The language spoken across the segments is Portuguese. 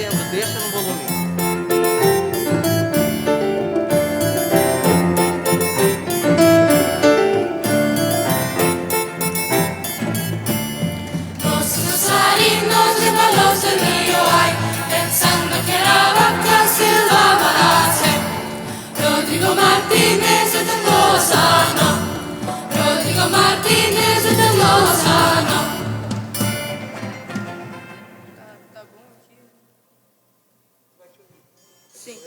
descendo, deixa no volume. Rodrigo Martínez de Lozano, Rodrigo Martínez de Lozano. Tá bom aqui? Sim.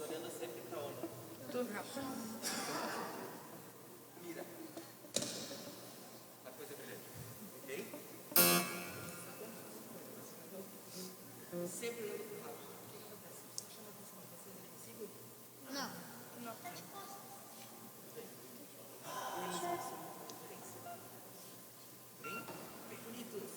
Olhando sempre para onde? Tô rápido. Mira. A coisa brilhante. Ok? Sempre olhando para o lado. Não. Bem bonitos.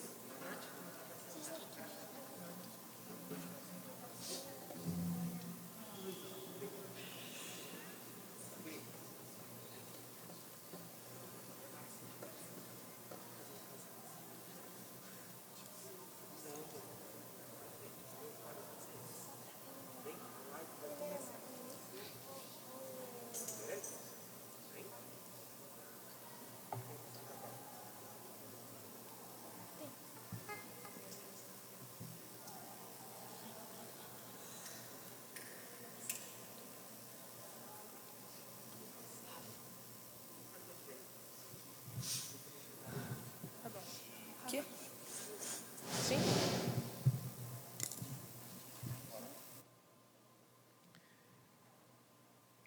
Aqui? Sim.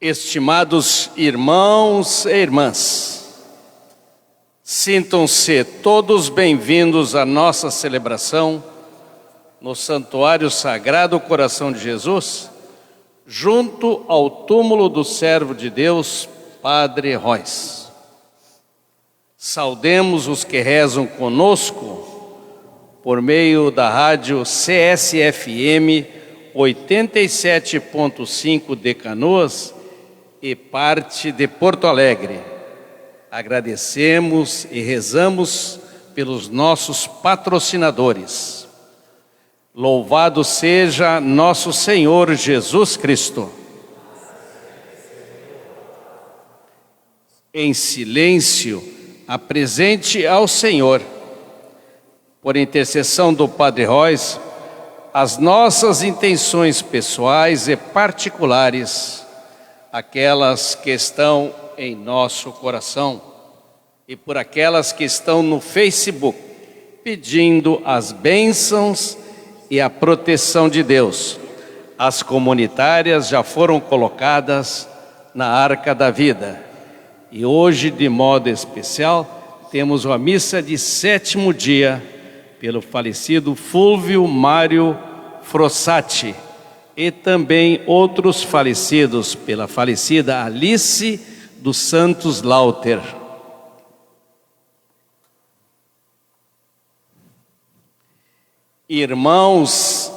Estimados irmãos e irmãs, sintam-se todos bem-vindos à nossa celebração no Santuário Sagrado Coração de Jesus, junto ao túmulo do servo de Deus, Padre Rois. Saudemos os que rezam conosco por meio da rádio CSFM 87.5 de Canoas e parte de Porto Alegre. Agradecemos e rezamos pelos nossos patrocinadores. Louvado seja nosso Senhor Jesus Cristo. Em silêncio, apresente ao Senhor, por intercessão do Padre Rois, as nossas intenções pessoais e particulares, aquelas que estão em nosso coração, e por aquelas que estão no Facebook, pedindo as bênçãos e a proteção de Deus. As comunitárias já foram colocadas na Arca da Vida. E hoje, de modo especial, temos uma missa de 7º dia, pelo falecido Fulvio Mário Frossati, e também outros falecidos, pela falecida Alice dos Santos Lauter. Irmãos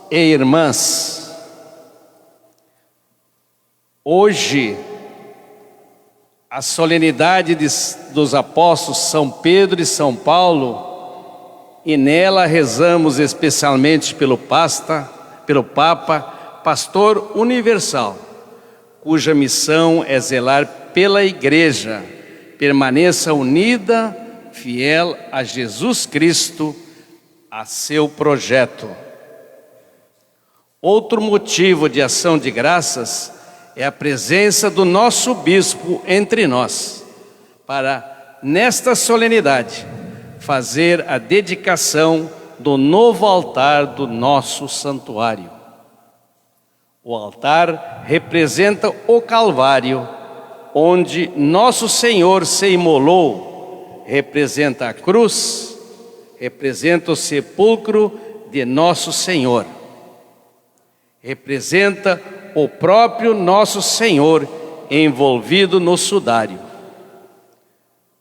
e irmãs, hoje a solenidade dos apóstolos São Pedro e São Paulo, e nela rezamos especialmente pelo Papa, pastor universal, cuja missão é zelar pela Igreja, permaneça unida, fiel a Jesus Cristo, a seu projeto. Outro motivo de ação de graças é a presença do nosso bispo entre nós, para, nesta solenidade, fazer a dedicação do novo altar do nosso santuário. O altar representa o Calvário, onde nosso Senhor se imolou, representa a cruz, representa o sepulcro de nosso Senhor, representa o próprio nosso Senhor envolvido no sudário.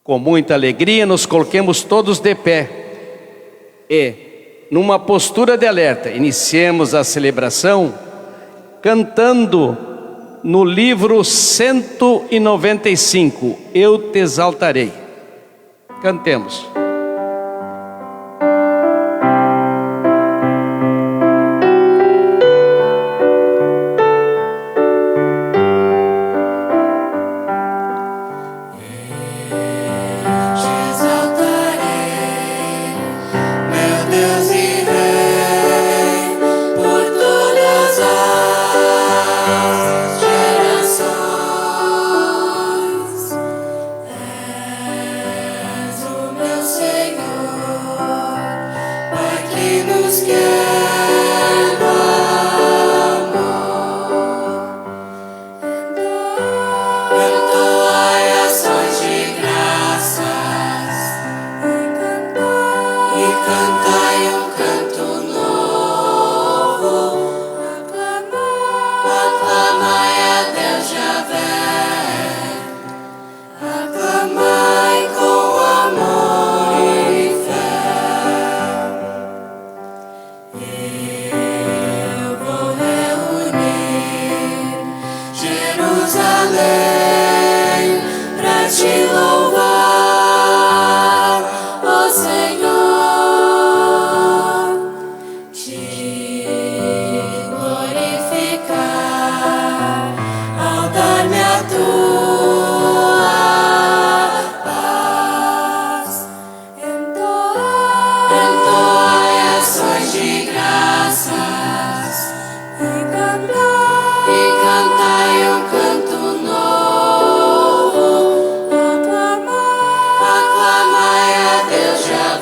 Com muita alegria nos coloquemos todos de pé e, numa postura de alerta, iniciemos a celebração cantando no livro 195, Eu Te Exaltarei. Cantemos.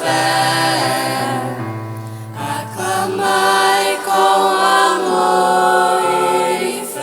fé. Aclamai com amor e fé.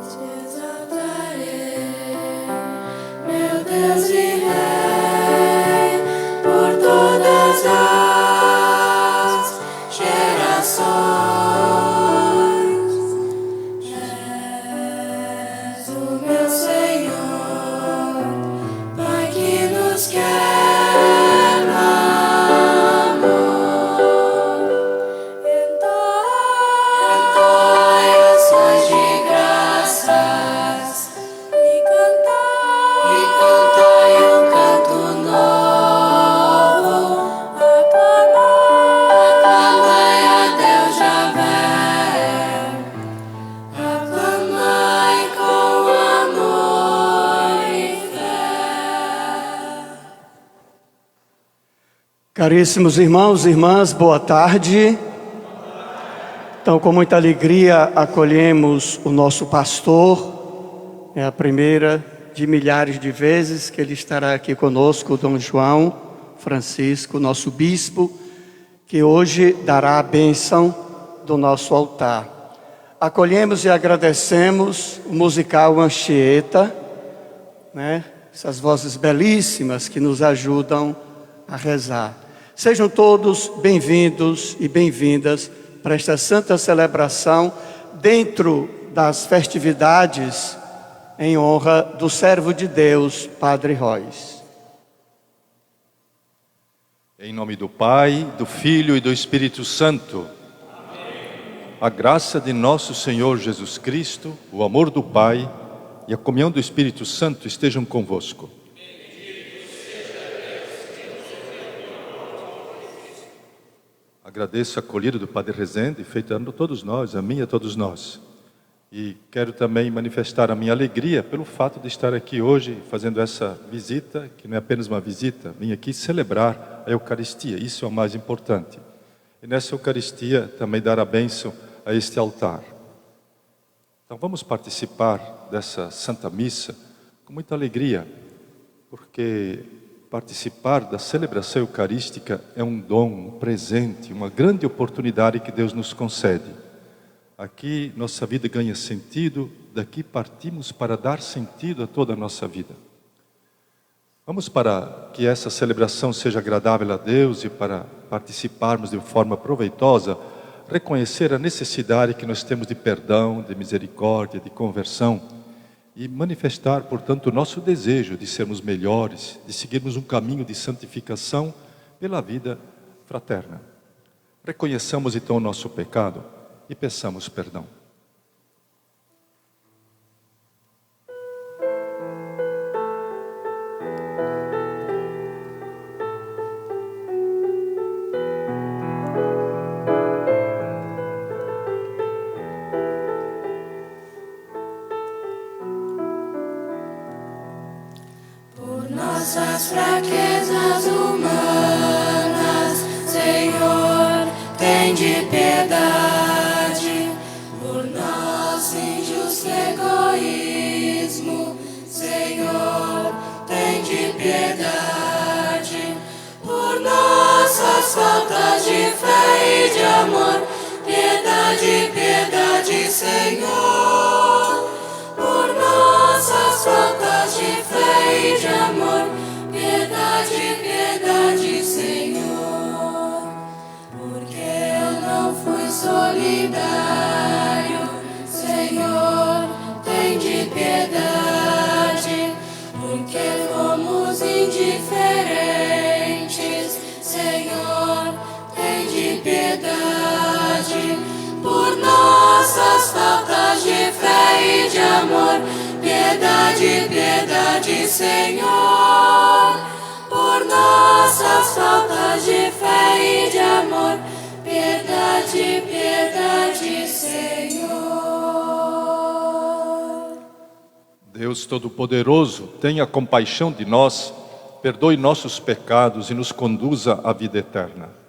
Te exaltarei, meu Deus e Rei, por todas as gerações. És o meu Senhor, Pai que nos quer no amor. Entoai ações de graças e cantai um canto novo. Aclamai a Deus Javé, aclamai com amor e fé. Caríssimos irmãos e irmãs, boa tarde. Então, com muita alegria, acolhemos o nosso pastor. É a primeira de milhares de vezes que ele estará aqui conosco, Dom João Francisco, nosso bispo, que hoje dará a bênção do nosso altar. Acolhemos e agradecemos o musical Anchieta, né? Essas vozes belíssimas que nos ajudam a rezar. Sejam todos bem-vindos e bem-vindas para esta santa celebração dentro das festividades em honra do servo de Deus, Padre Róis. Em nome do Pai, do Filho e do Espírito Santo. Amém. A graça de nosso Senhor Jesus Cristo, o amor do Pai e a comunhão do Espírito Santo estejam convosco. Agradeço a acolhida do Padre Rezende, feita a todos nós, a mim e a todos nós. E quero também manifestar a minha alegria pelo fato de estar aqui hoje fazendo essa visita, que não é apenas uma visita, vim aqui celebrar a Eucaristia, isso é o mais importante. E nessa Eucaristia também dar a bênção a este altar. Então vamos participar dessa Santa Missa com muita alegria, porque participar da celebração eucarística é um dom, um presente, uma grande oportunidade que Deus nos concede. Aqui nossa vida ganha sentido, daqui partimos para dar sentido a toda a nossa vida. Vamos para que essa celebração seja agradável a Deus e para participarmos de forma proveitosa, reconhecer a necessidade que nós temos de perdão, de misericórdia, de conversão, e manifestar, portanto, o nosso desejo de sermos melhores, de seguirmos um caminho de santificação pela vida fraterna. Reconheçamos então o nosso pecado e peçamos perdão. Nossas fraquezas humanas, Senhor, tende piedade. Por nosso injusto egoísmo, Senhor, tende piedade. Por nossas faltas de fé e de amor, piedade, piedade, Senhor. Por nossas faltas de fé e de amor, piedade, solidário. Senhor, tem de piedade, porque fomos indiferentes. Senhor, tem de piedade, por nossas faltas de fé e de amor. Piedade, piedade, Senhor, por nossas faltas de fé e de amor. Piedade, piedade, Senhor. Deus Todo-Poderoso, tenha compaixão de nós, perdoe nossos pecados e nos conduza à vida eterna.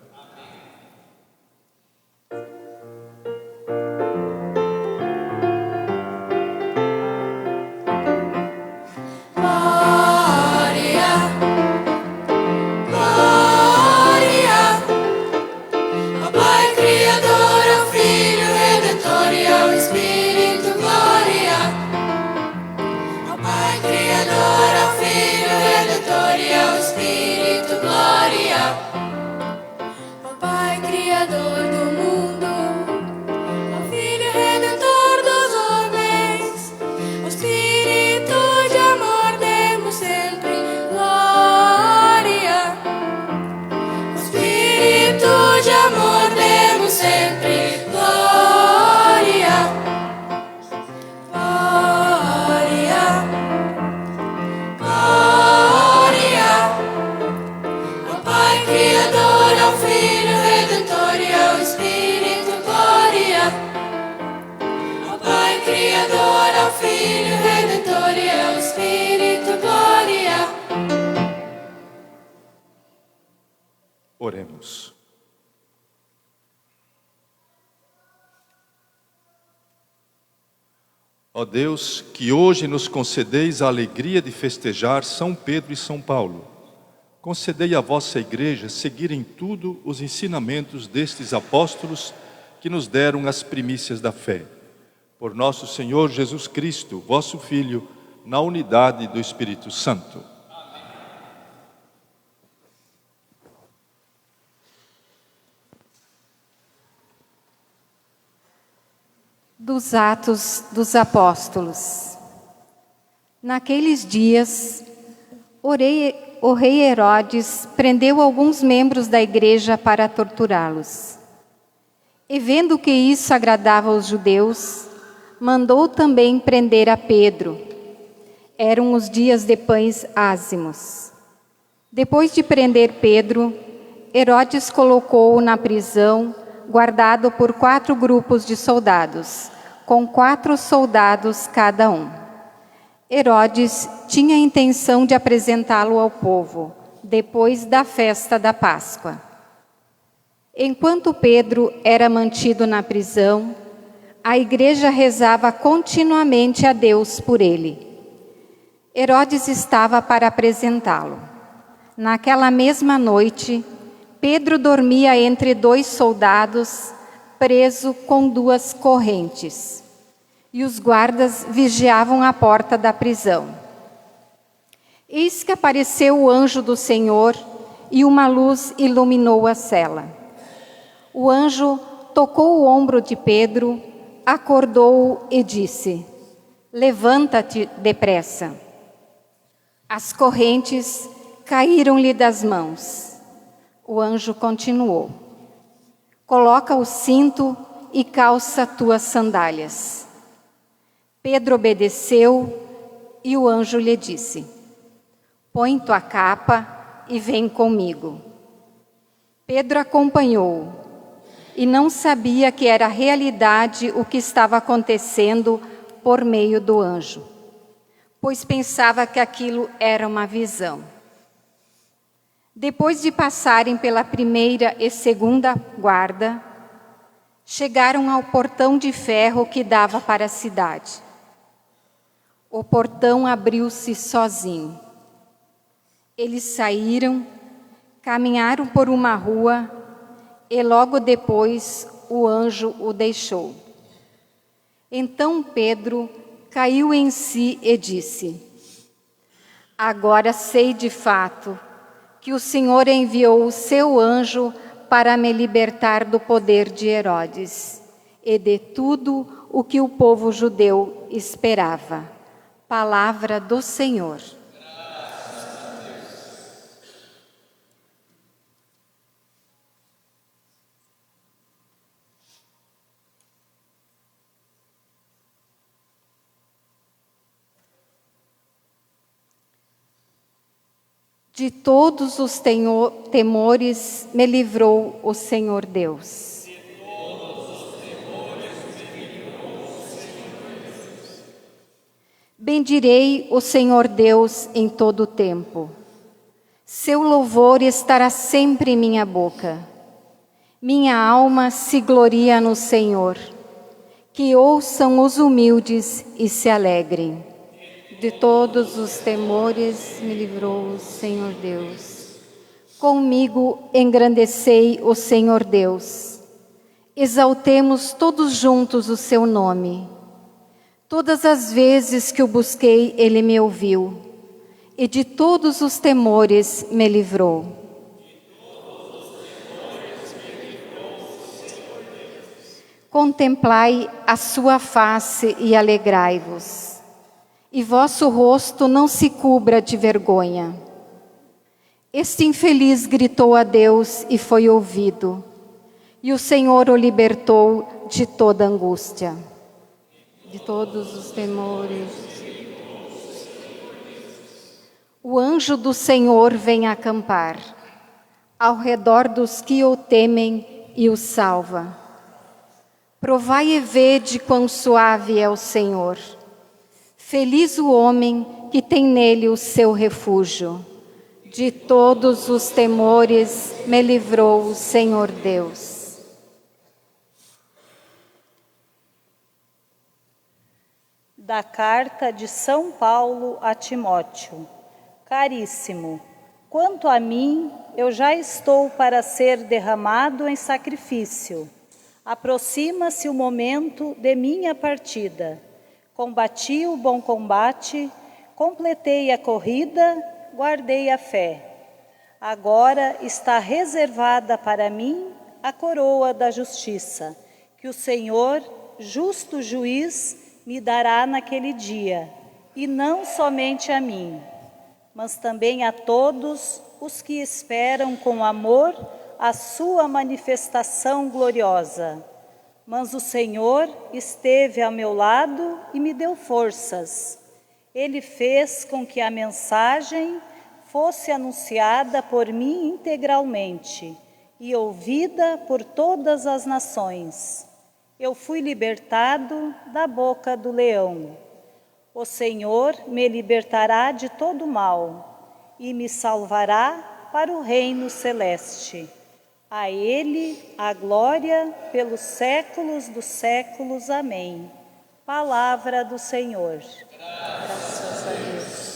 Oremos. Ó Deus, que hoje nos concedeis a alegria de festejar São Pedro e São Paulo, concedei à vossa Igreja seguir em tudo os ensinamentos destes apóstolos que nos deram as primícias da fé. Por nosso Senhor Jesus Cristo, vosso Filho, na unidade do Espírito Santo. Dos Atos dos Apóstolos. Naqueles dias, o rei Herodes prendeu alguns membros da igreja para torturá-los. E vendo que isso agradava aos judeus, mandou também prender a Pedro. Eram os dias de pães ázimos. Depois de prender Pedro, Herodes colocou-o na prisão, guardado por 4 grupos de soldados, com 4 soldados cada um. Herodes tinha a intenção de apresentá-lo ao povo, depois da festa da Páscoa. Enquanto Pedro era mantido na prisão, a igreja rezava continuamente a Deus por ele. Herodes estava para apresentá-lo. Naquela mesma noite, Pedro dormia entre 2 soldados, preso com 2 correntes, e os guardas vigiavam a porta da prisão. Eis que apareceu o anjo do Senhor, e uma luz iluminou a cela. O anjo tocou o ombro de Pedro, acordou-o e disse: levanta-te depressa. As correntes caíram-lhe das mãos. O anjo continuou: coloca o cinto e calça tuas sandálias. Pedro obedeceu e o anjo lhe disse: põe tua capa e vem comigo. Pedro acompanhou-o e não sabia que era realidade o que estava acontecendo por meio do anjo, pois pensava que aquilo era uma visão. Depois de passarem pela primeira e segunda guarda, chegaram ao portão de ferro que dava para a cidade. O portão abriu-se sozinho. Eles saíram, caminharam por uma rua e logo depois o anjo o deixou. Então Pedro caiu em si e disse: agora sei de fato que o Senhor enviou o seu anjo para me libertar do poder de Herodes e de tudo o que o povo judeu esperava. Palavra do Senhor. De todos os temores me livrou o Senhor Deus. Bendirei o Senhor Deus em todo o tempo. Seu louvor estará sempre em minha boca. Minha alma se gloria no Senhor. Que ouçam os humildes e se alegrem. De todos os temores me livrou o Senhor Deus. Comigo engrandecei o Senhor Deus. Exaltemos todos juntos o seu nome. Todas as vezes que o busquei, ele me ouviu. E de todos os temores me livrou. Contemplai a sua face e alegrai-vos. E vosso rosto não se cubra de vergonha. Este infeliz gritou a Deus e foi ouvido, e o Senhor o libertou de toda angústia, de todos os temores. O anjo do Senhor vem acampar ao redor dos que o temem e o salva. Provai e vede quão suave é o Senhor. Feliz o homem que tem nele o seu refúgio. De todos os temores me livrou o Senhor Deus. Da carta de São Paulo a Timóteo. Caríssimo, quanto a mim, eu já estou para ser derramado em sacrifício. Aproxima-se o momento de minha partida. Combati o bom combate, completei a corrida, guardei a fé. Agora está reservada para mim a coroa da justiça, que o Senhor, justo juiz, me dará naquele dia, e não somente a mim, mas também a todos os que esperam com amor a sua manifestação gloriosa. Mas o Senhor esteve ao meu lado e me deu forças. Ele fez com que a mensagem fosse anunciada por mim integralmente e ouvida por todas as nações. Eu fui libertado da boca do leão. O Senhor me libertará de todo mal e me salvará para o reino celeste. A Ele a glória pelos séculos dos séculos. Amém. Palavra do Senhor. Graças a Deus.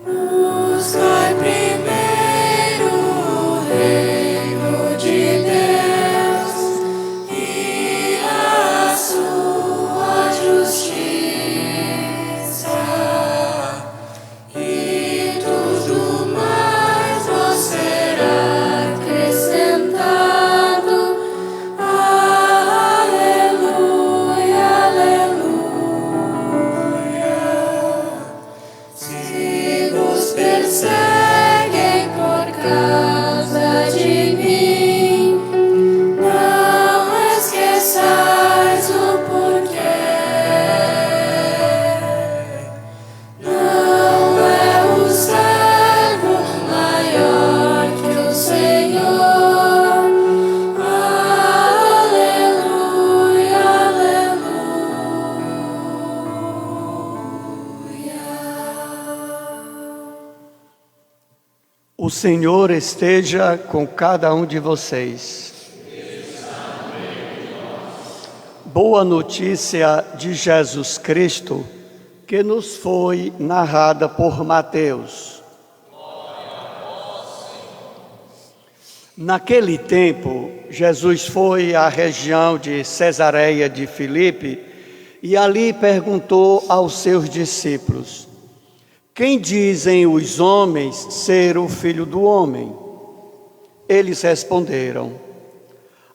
Buscai primeiro o reino de Deus e a sua justiça, e tudo mais vos será acrescentado. Aleluia, aleluia. Se vos perseguem por causa de mim, não esqueçais o porquê. Não é o servo maior que o Senhor. Aleluia, aleluia. O Senhor esteja com cada um de vocês. Boa notícia de Jesus Cristo, que nos foi narrada por Mateus. Naquele tempo, Jesus foi à região de Cesareia de Filipe e ali perguntou aos seus discípulos: quem dizem os homens ser o Filho do Homem? Eles responderam: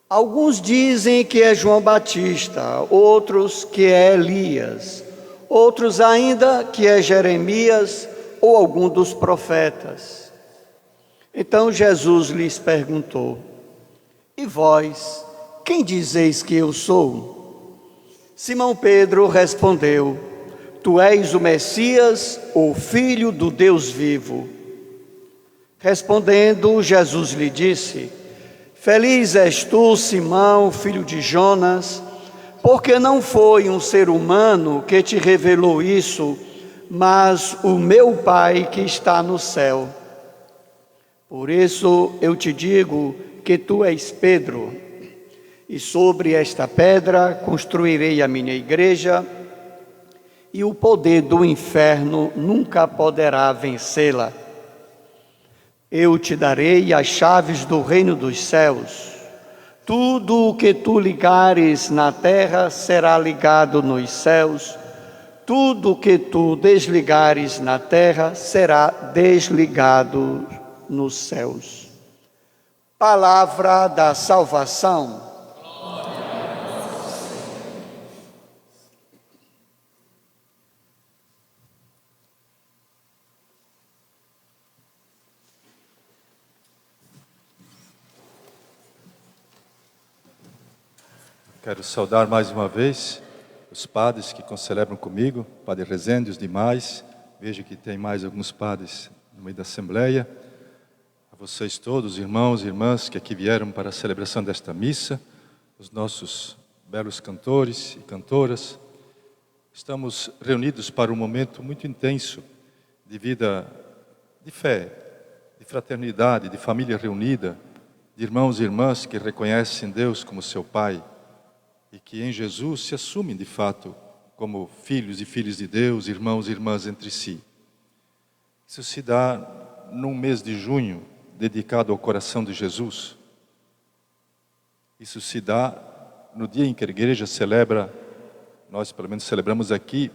alguns dizem que é João Batista, outros que é Elias, outros ainda que é Jeremias ou algum dos profetas. Então Jesus lhes perguntou: e vós, quem dizeis que eu sou? Simão Pedro respondeu: tu és o Messias, o Filho do Deus vivo. Respondendo, Jesus lhe disse: feliz és tu, Simão, filho de Jonas, porque não foi um ser humano que te revelou isso, mas o meu Pai que está no céu. Por isso eu te digo que tu és Pedro, e sobre esta pedra construirei a minha igreja, e o poder do inferno nunca poderá vencê-la. Eu te darei as chaves do reino dos céus. Tudo o que tu ligares na terra será ligado nos céus. Tudo o que tu desligares na terra será desligado nos céus. Palavra da salvação. Quero saudar mais uma vez os padres que celebram comigo, Padre Rezende e os demais. Vejo que tem mais alguns padres no meio da Assembleia. A vocês todos, irmãos e irmãs que aqui vieram para a celebração desta missa, os nossos belos cantores e cantoras. Estamos reunidos para um momento muito intenso de vida, de fé, de fraternidade, de família reunida, de irmãos e irmãs que reconhecem Deus como seu Pai, e que em Jesus se assumem de fato como filhos e filhas de Deus, irmãos e irmãs entre si. Isso se dá num mês de junho, dedicado ao coração de Jesus. Isso se dá no dia em que a igreja celebra, nós pelo menos celebramos aqui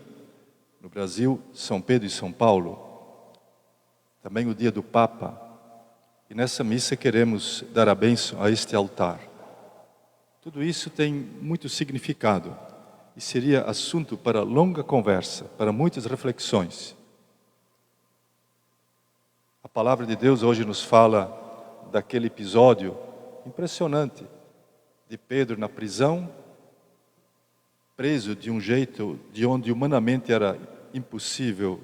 no Brasil, São Pedro e São Paulo. Também o dia do Papa. E nessa missa queremos dar a bênção a este altar. Tudo isso tem muito significado e seria assunto para longa conversa, para muitas reflexões. A palavra de Deus hoje nos fala daquele episódio impressionante de Pedro na prisão, preso de um jeito de onde humanamente era impossível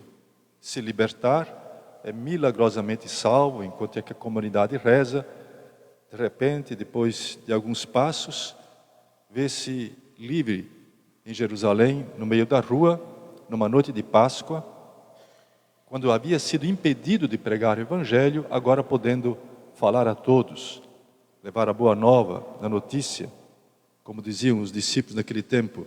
se libertar, é milagrosamente salvo enquanto a comunidade reza. De repente, depois de alguns passos, vê-se livre em Jerusalém, no meio da rua, numa noite de Páscoa, quando havia sido impedido de pregar o Evangelho, agora podendo falar a todos, levar a boa nova, a notícia, como diziam os discípulos naquele tempo,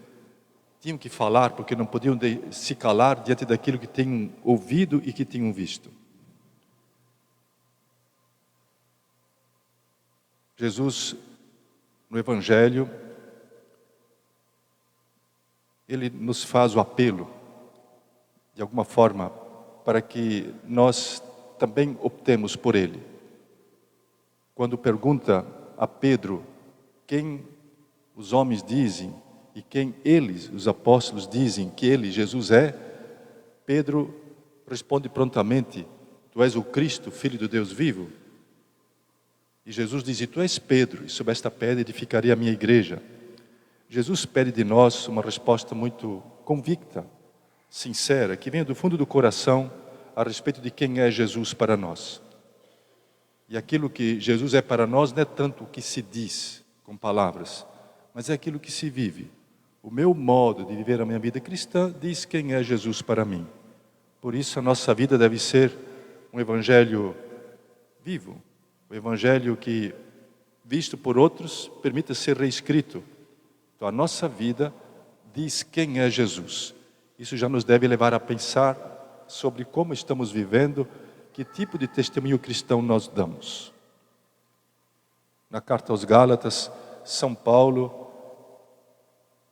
tinham que falar porque não podiam se calar diante daquilo que tinham ouvido e que tinham visto. Jesus, no Evangelho, ele nos faz o apelo, de alguma forma, para que nós também optemos por ele. Quando pergunta a Pedro quem os homens dizem e quem eles, os apóstolos, dizem que ele, Jesus, é, Pedro responde prontamente: tu és o Cristo, Filho do Deus vivo. E Jesus diz: tu és Pedro, e sobre esta pedra edificarei a minha igreja. Jesus pede de nós uma resposta muito convicta, sincera, que venha do fundo do coração a respeito de quem é Jesus para nós. E aquilo que Jesus é para nós não é tanto o que se diz com palavras, mas é aquilo que se vive. O meu modo de viver a minha vida cristã diz quem é Jesus para mim. Por isso a nossa vida deve ser um evangelho vivo. O Evangelho que, visto por outros, permita ser reescrito. Então a nossa vida diz quem é Jesus. Isso já nos deve levar a pensar sobre como estamos vivendo, que tipo de testemunho cristão nós damos. na carta aos Gálatas, São Paulo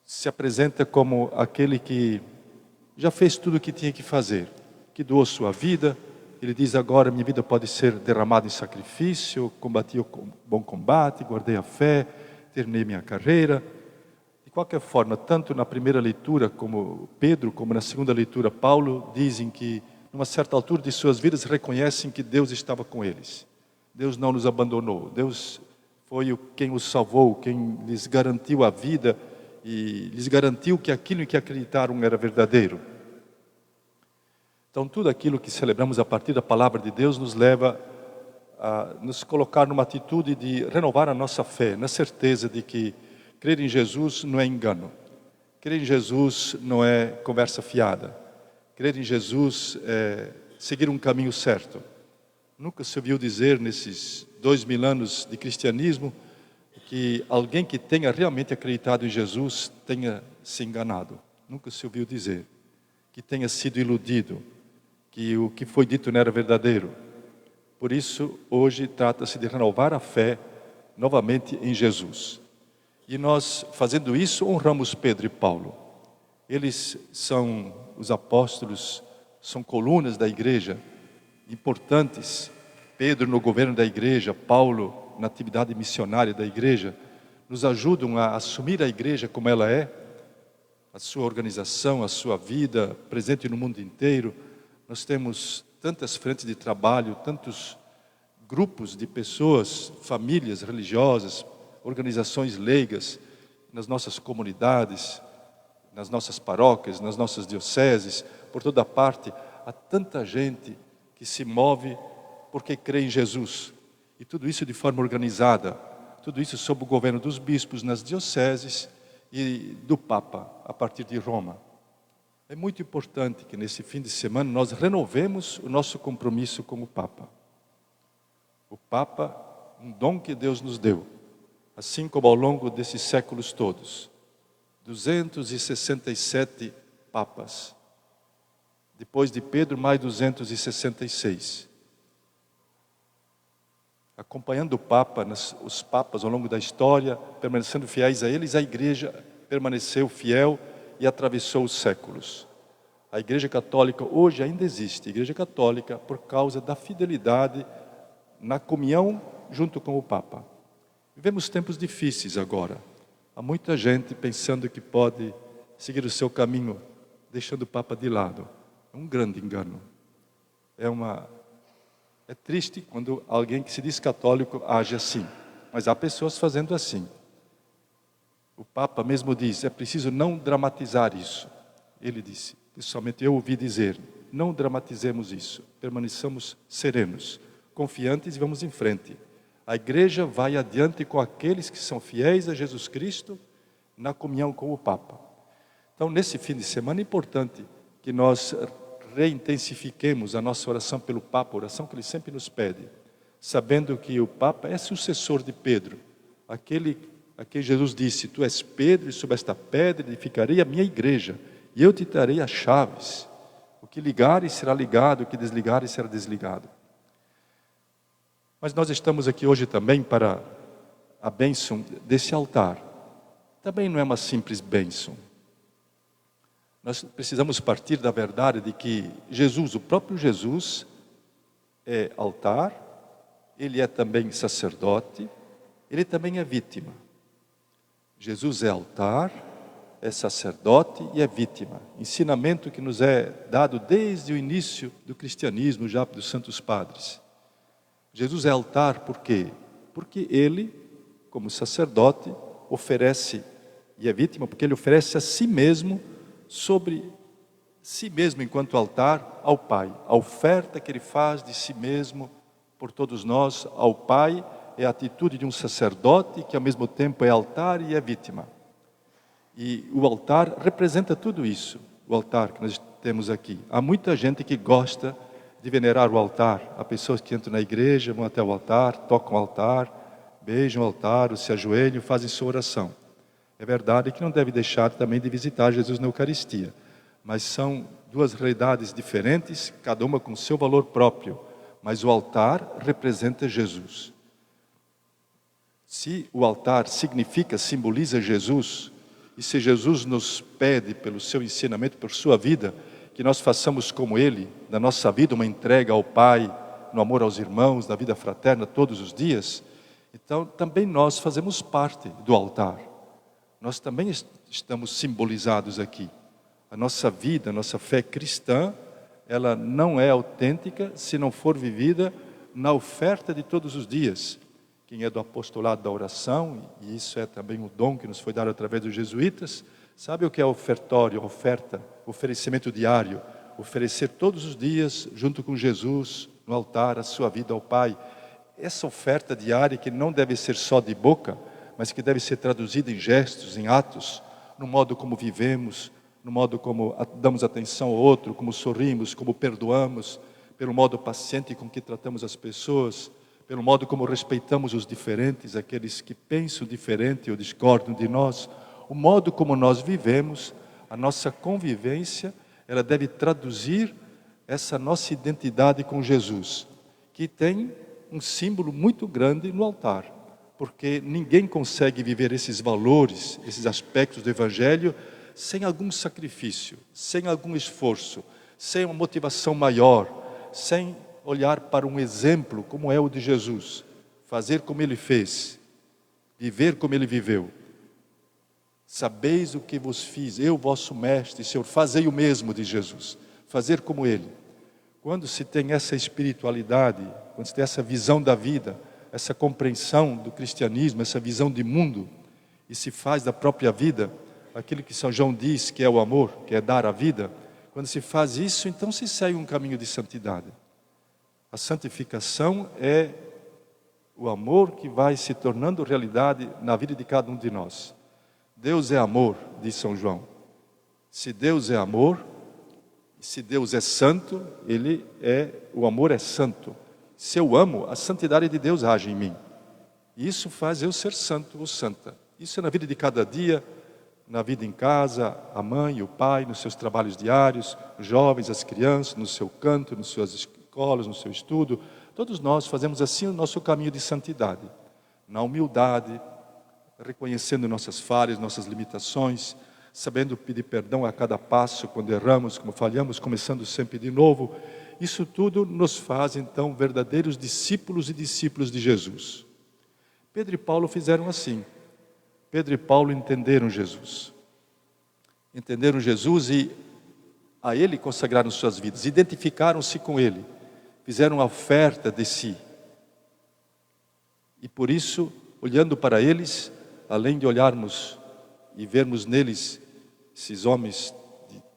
se apresenta como aquele que já fez tudo o que tinha que fazer, que doou sua vida. Ele diz: agora minha vida pode ser derramada em sacrifício, combati o bom combate, guardei a fé, terminei minha carreira. De qualquer forma, tanto na primeira leitura como Pedro, como na segunda leitura Paulo, dizem que numa certa altura de suas vidas reconhecem que Deus estava com eles. Deus não nos abandonou, Deus foi quem os salvou, quem lhes garantiu a vida e lhes garantiu que aquilo em que acreditaram era verdadeiro. Então tudo aquilo que celebramos a partir da palavra de Deus nos leva a nos colocar numa atitude de renovar a nossa fé, na certeza de que crer em Jesus não é engano, crer em Jesus não é conversa fiada, crer em Jesus é seguir um caminho certo. Nunca se ouviu dizer nesses 2000 anos de cristianismo que alguém que tenha realmente acreditado em Jesus tenha se enganado. Nunca se ouviu dizer que tenha sido iludido, que o que foi dito não era verdadeiro. Por isso, hoje trata-se de renovar a fé novamente em Jesus. E nós, fazendo isso, honramos Pedro e Paulo. Eles são os apóstolos, são colunas da igreja, importantes. Pedro no governo da igreja, Paulo na atividade missionária da igreja, nos ajudam a assumir a igreja como ela é, a sua organização, a sua vida, presente no mundo inteiro. Nós temos tantas frentes de trabalho, tantos grupos de pessoas, famílias religiosas, organizações leigas, nas nossas comunidades, nas nossas paróquias, nas nossas dioceses, por toda parte. Há tanta gente que se move porque crê em Jesus. E tudo isso de forma organizada, tudo isso sob o governo dos bispos nas dioceses e do Papa, a partir de Roma. É muito importante que nesse fim de semana nós renovemos o nosso compromisso com o Papa. O Papa, um dom que Deus nos deu, assim como ao longo desses séculos todos, 267 papas. Depois de Pedro, mais 266. Acompanhando o Papa, os papas ao longo da história, permanecendo fiéis a eles, a igreja permaneceu fiel e atravessou os séculos. A Igreja Católica hoje ainda existe, a Igreja Católica, por causa da fidelidade na comunhão junto com o Papa. Vivemos tempos difíceis agora. Há muita gente pensando que pode seguir o seu caminho, deixando o Papa de lado. É um grande engano. É triste quando alguém que se diz católico age assim, mas há pessoas fazendo assim. O Papa mesmo diz: é preciso não dramatizar isso. Ele disse, pessoalmente eu ouvi dizer: não dramatizemos isso, permaneçamos serenos, confiantes e vamos em frente. A igreja vai adiante com aqueles que são fiéis a Jesus Cristo, na comunhão com o Papa. Então, nesse fim de semana é importante que nós reintensifiquemos a nossa oração pelo Papa, a oração que ele sempre nos pede, sabendo que o Papa é sucessor de Pedro, aquele a quem Jesus disse: tu és Pedro, e sobre esta pedra edificarei a minha igreja, e eu te darei as chaves. O que ligares será ligado, o que desligares será desligado. Mas nós estamos aqui hoje também para a bênção desse altar. Também não é uma simples bênção. Nós precisamos partir da verdade de que Jesus, o próprio Jesus, é altar, ele é também sacerdote, ele também é vítima. Jesus é altar, é sacerdote e é vítima. Ensinamento que nos é dado desde o início do cristianismo, já dos santos padres. Jesus é altar por quê? Porque ele, como sacerdote, oferece, e é vítima porque ele oferece a si mesmo, sobre si mesmo enquanto altar, ao Pai. A oferta que ele faz de si mesmo por todos nós ao Pai é a atitude de um sacerdote que ao mesmo tempo é altar e é vítima. E o altar representa tudo isso, o altar que nós temos aqui. Há muita gente que gosta de venerar o altar. Há pessoas que entram na igreja, vão até o altar, tocam o altar, beijam o altar, ou se ajoelham, fazem sua oração. É verdade que não deve deixar também de visitar Jesus na Eucaristia, mas são duas realidades diferentes, cada uma com seu valor próprio, mas o altar representa Jesus. Se o altar significa, simboliza Jesus, e se Jesus nos pede pelo seu ensinamento, por sua vida, que nós façamos como Ele, na nossa vida, uma entrega ao Pai, no amor aos irmãos, na vida fraterna, todos os dias, então também nós fazemos parte do altar. Nós também estamos simbolizados aqui. A nossa vida, a nossa fé cristã, ela não é autêntica se não for vivida na oferta de todos os dias. Quem é do apostolado da oração, e isso é também um dom que nos foi dado através dos jesuítas, sabe o que é ofertório, oferta, oferecimento diário, oferecer todos os dias, junto com Jesus, no altar, a sua vida ao Pai. Essa oferta diária que não deve ser só de boca, mas que deve ser traduzida em gestos, em atos, no modo como vivemos, no modo como damos atenção ao outro, como sorrimos, como perdoamos, pelo modo paciente com que tratamos as pessoas, pelo modo como respeitamos os diferentes, aqueles que pensam diferente ou discordam de nós, o modo como nós vivemos, a nossa convivência, ela deve traduzir essa nossa identidade com Jesus, que tem um símbolo muito grande no altar, porque ninguém consegue viver esses valores, esses aspectos do Evangelho, sem algum sacrifício, sem algum esforço, sem uma motivação maior, sem olhar para um exemplo como é o de Jesus, fazer como Ele fez, viver como Ele viveu. Sabeis o que vos fiz, eu, vosso mestre, Senhor, fazei o mesmo de Jesus, fazer como Ele. Quando se tem essa espiritualidade, quando se tem essa visão da vida, essa compreensão do cristianismo, essa visão de mundo, e se faz da própria vida aquilo que São João diz que é o amor, que é dar a vida, quando se faz isso, então se segue um caminho de santidade. A santificação é o amor que vai se tornando realidade na vida de cada um de nós. Deus é amor, diz São João. Se Deus é amor, se Deus é santo, o amor é santo. Se eu amo, a santidade de Deus age em mim. E isso faz eu ser santo ou santa. Isso é na vida de cada dia, na vida em casa, a mãe, o pai, nos seus trabalhos diários, os jovens, as crianças, no seu canto, nas suas escolas, no seu estudo. Todos nós fazemos assim o nosso caminho de santidade. Na humildade, reconhecendo nossas falhas, nossas limitações, sabendo pedir perdão a cada passo, quando erramos, como falhamos, começando sempre de novo. Isso tudo nos faz, então, verdadeiros discípulos e discípulos de Jesus. Pedro e Paulo fizeram assim. Pedro e Paulo entenderam Jesus. Entenderam Jesus e a Ele consagraram suas vidas. Identificaram-se com Ele. Fizeram a oferta de si. E por isso, olhando para eles, além de olharmos e vermos neles esses homens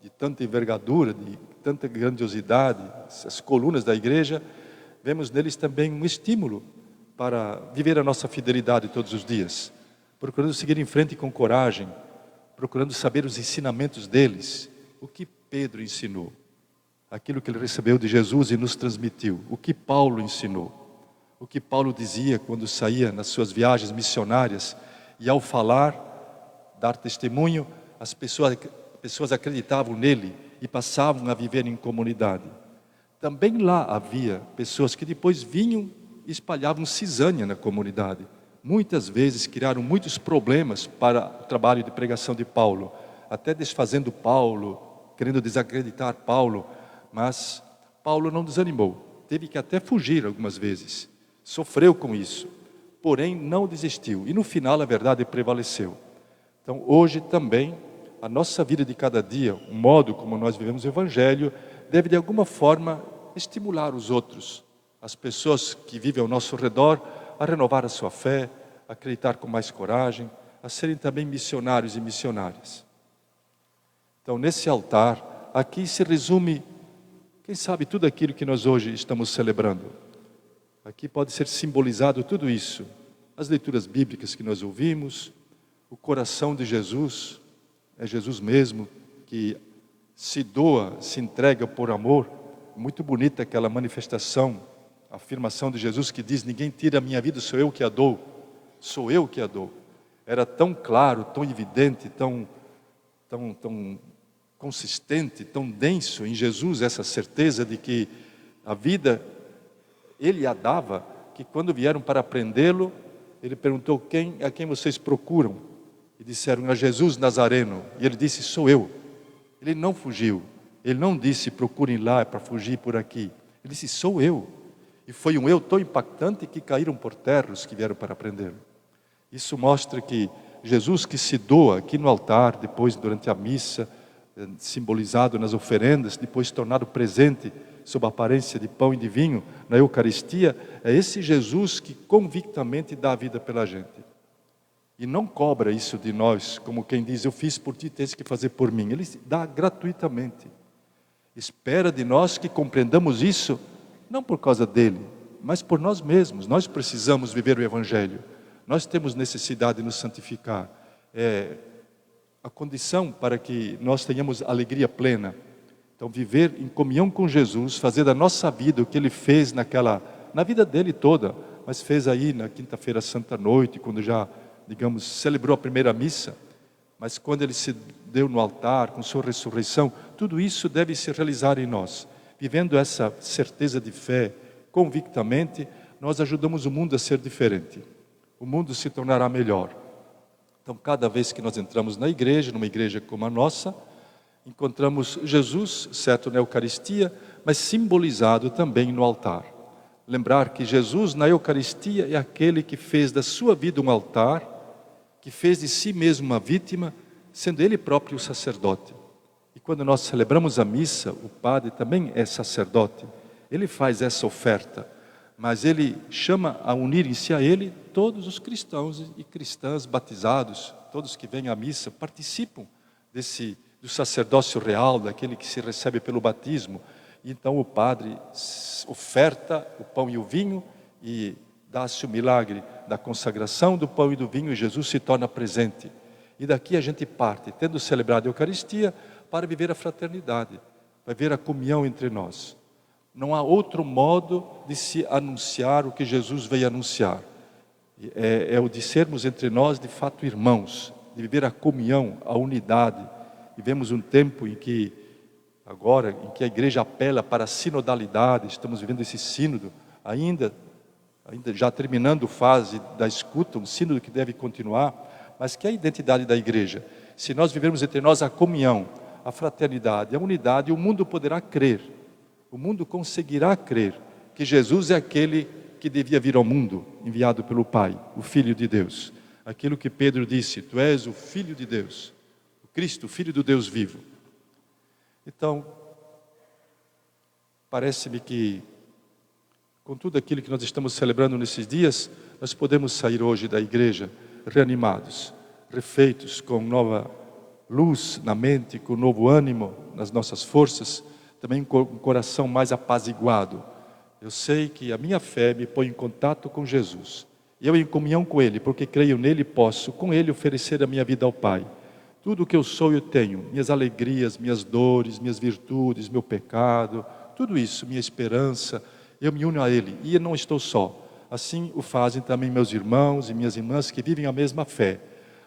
de tanta envergadura, de tanta grandiosidade, essas colunas da igreja, vemos neles também um estímulo para viver a nossa fidelidade todos os dias, procurando seguir em frente com coragem, procurando saber os ensinamentos deles, o que Pedro ensinou, aquilo que ele recebeu de Jesus e nos transmitiu, o que Paulo ensinou, o que Paulo dizia quando saía nas suas viagens missionárias e ao falar, dar testemunho, as pessoas acreditavam nele e passavam a viver em comunidade. Também lá havia pessoas que depois vinham e espalhavam cisânia na comunidade. Muitas vezes criaram muitos problemas para o trabalho de pregação de Paulo, até desfazendo Paulo, querendo desacreditar Paulo, mas Paulo não desanimou, teve que até fugir algumas vezes, sofreu com isso, porém não desistiu, e no final a verdade prevaleceu. Então hoje também, a nossa vida de cada dia, o modo como nós vivemos o Evangelho, deve de alguma forma estimular os outros, as pessoas que vivem ao nosso redor, a renovar a sua fé, a acreditar com mais coragem, a serem também missionários e missionárias. Então nesse altar, aqui se resume, quem sabe, tudo aquilo que nós hoje estamos celebrando. Aqui pode ser simbolizado tudo isso, as leituras bíblicas que nós ouvimos, o coração de Jesus, é Jesus mesmo que se doa, se entrega por amor. Muito bonita aquela manifestação, a afirmação de Jesus que diz: ninguém tira a minha vida, sou eu que a dou, sou eu que a dou. Era tão claro, tão evidente, tão consistente, tão denso em Jesus essa certeza de que a vida Ele a dava, que quando vieram para prendê-lo, ele perguntou, a quem vocês procuram? E disseram, a Jesus Nazareno. E ele disse, sou eu. Ele não fugiu. Ele não disse, procurem lá para fugir por aqui. Ele disse, sou eu. E foi um eu tão impactante que caíram por terra os que vieram para prendê-lo. Isso mostra que Jesus que se doa aqui no altar, depois durante a missa, simbolizado nas oferendas, depois tornado presente sob a aparência de pão e de vinho na Eucaristia, é esse Jesus que convictamente dá a vida pela gente. E não cobra isso de nós, como quem diz, eu fiz por ti, tens que fazer por mim. Ele dá gratuitamente. Espera de nós que compreendamos isso, não por causa dele, mas por nós mesmos. Nós precisamos viver o Evangelho. Nós temos necessidade de nos santificar. É a condição para que nós tenhamos alegria plena. Então, viver em comunhão com Jesus, fazer da nossa vida o que Ele fez na vida dele toda, mas fez aí na quinta-feira santa noite, quando já, digamos, celebrou a primeira missa, mas quando Ele se deu no altar, com sua ressurreição, tudo isso deve se realizar em nós. Vivendo essa certeza de fé, convictamente, nós ajudamos o mundo a ser diferente. O mundo se tornará melhor. Então, cada vez que nós entramos na igreja, numa igreja como a nossa, encontramos Jesus, certo, na Eucaristia, mas simbolizado também no altar. Lembrar que Jesus na Eucaristia é aquele que fez da sua vida um altar, que fez de si mesmo uma vítima, sendo Ele próprio o sacerdote. E quando nós celebramos a missa, o padre também é sacerdote. Ele faz essa oferta, mas ele chama a unirem-se a ele todos os cristãos e cristãs batizados, todos que vêm à missa, participam do sacerdócio real, daquele que se recebe pelo batismo. Então o padre oferta o pão e o vinho e dá-se o milagre da consagração do pão e do vinho e Jesus se torna presente. E daqui a gente parte, tendo celebrado a Eucaristia, para viver a fraternidade, para viver a comunhão entre nós. Não há outro modo de se anunciar o que Jesus veio anunciar. É o de sermos entre nós, de fato, irmãos, de viver a comunhão, a unidade. Vivemos um tempo em que a igreja apela para a sinodalidade, estamos vivendo esse sínodo, ainda já terminando a fase da escuta, um sínodo que deve continuar, mas que é a identidade da igreja. Se nós vivermos entre nós a comunhão, a fraternidade, a unidade, o mundo poderá crer, o mundo conseguirá crer que Jesus é aquele que devia vir ao mundo, enviado pelo Pai, o Filho de Deus. Aquilo que Pedro disse, tu és o Filho de Deus, o Cristo, o Filho do Deus vivo. Então, parece-me que, com tudo aquilo que nós estamos celebrando nesses dias, nós podemos sair hoje da igreja reanimados, refeitos, com nova luz na mente, com novo ânimo nas nossas forças, também com um coração mais apaziguado. Eu sei que a minha fé me põe em contato com Jesus. Eu em comunhão com Ele, porque creio nele, posso com Ele oferecer a minha vida ao Pai. Tudo o que eu sou eu tenho, minhas alegrias, minhas dores, minhas virtudes, meu pecado, tudo isso, minha esperança, eu me uno a Ele e eu não estou só. Assim o fazem também meus irmãos e minhas irmãs que vivem a mesma fé.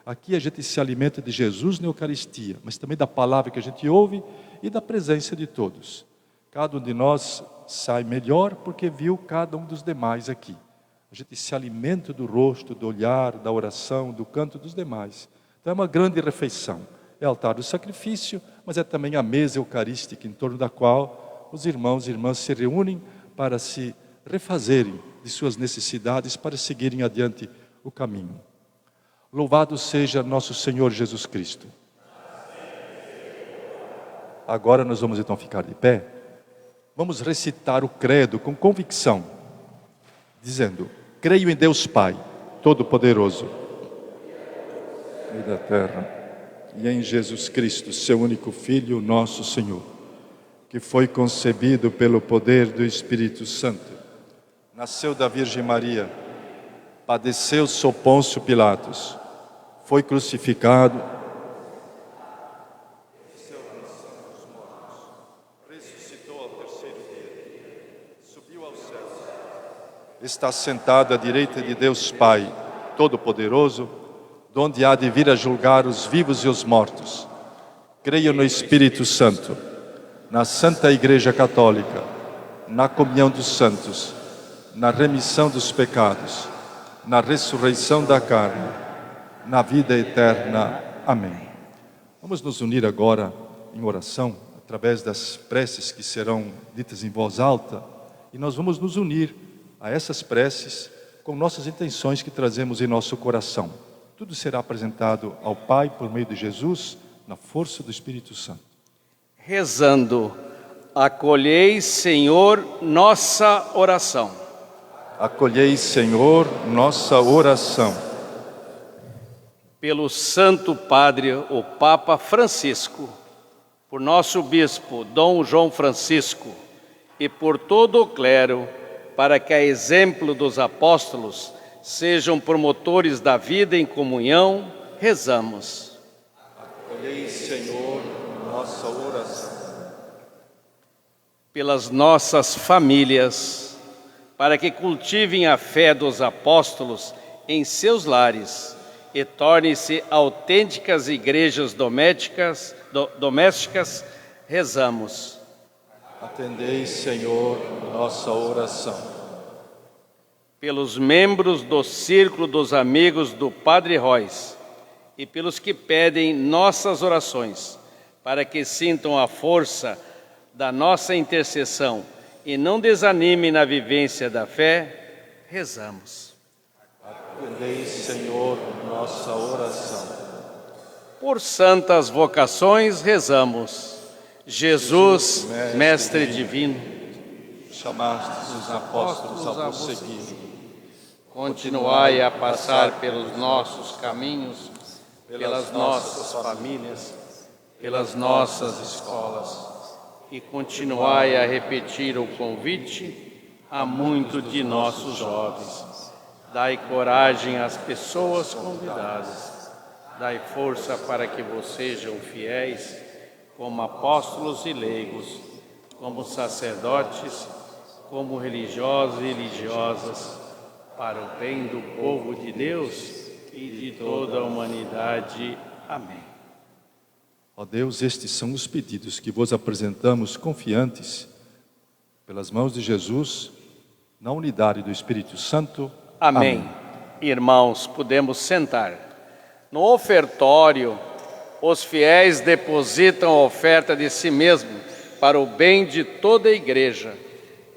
Aqui a gente se alimenta de Jesus na Eucaristia, mas também da palavra que a gente ouve e da presença de todos. Cada um de nós sai melhor porque viu cada um dos demais aqui. A gente se alimenta do rosto, do olhar, da oração, do canto dos demais. Então é uma grande refeição. É o altar do sacrifício, mas é também a mesa eucarística em torno da qual os irmãos e irmãs se reúnem para se refazerem de suas necessidades, para seguirem adiante o caminho. Louvado seja nosso Senhor Jesus Cristo. Agora nós vamos então ficar de pé. Vamos recitar o credo com convicção, dizendo: creio em Deus Pai, Todo-Poderoso, Rei da terra, e em Jesus Cristo, seu único Filho, nosso Senhor, que foi concebido pelo poder do Espírito Santo, nasceu da Virgem Maria, padeceu sob Pôncio Pilatos, foi crucificado, desceu à mansão dos mortos, ressuscitou ao terceiro dia, subiu aos céus, está sentado à direita de Deus Pai, Todo-Poderoso, donde há de vir a julgar os vivos e os mortos. Creio no Espírito Santo, na Santa Igreja Católica, na comunhão dos santos, na remissão dos pecados, na ressurreição da carne, na vida eterna. Amém. Vamos nos unir agora em oração, através das preces que serão ditas em voz alta, e nós vamos nos unir a essas preces com nossas intenções que trazemos em nosso coração. Tudo será apresentado ao Pai por meio de Jesus, na força do Espírito Santo. Rezando, acolhei, Senhor, nossa oração. Acolhei, Senhor, nossa oração. Pelo Santo Padre, o Papa Francisco, por nosso Bispo, Dom João Francisco, e por todo o clero, para que, a exemplo dos apóstolos, sejam promotores da vida em comunhão, rezamos. Acolhei, Senhor, nossa oração. Pelas nossas famílias, para que cultivem a fé dos apóstolos em seus lares e tornem-se autênticas igrejas domésticas, rezamos. Atendei, Senhor, nossa oração. Pelos membros do Círculo dos Amigos do Padre Royce e pelos que pedem nossas orações, para que sintam a força da nossa intercessão e não desanimem na vivência da fé, rezamos. Atendei, Senhor, nossa oração. Por santas vocações, rezamos. Jesus, Mestre Divino, chamastes os apóstolos a vos seguir. Continuai a passar pelos nossos caminhos, pelas nossas famílias, pelas nossas escolas, e continuai a repetir o convite a muitos de nossos jovens. Dai coragem às pessoas convidadas, dai força para que vocês sejam fiéis, como apóstolos e leigos, como sacerdotes, como religiosos e religiosas, para o bem do povo de Deus e de toda a humanidade. Amém. Ó Deus, estes são os pedidos que vos apresentamos confiantes, pelas mãos de Jesus, na unidade do Espírito Santo. Amém. Amém. Irmãos, podemos sentar. No ofertório, os fiéis depositam a oferta de si mesmo para o bem de toda a igreja.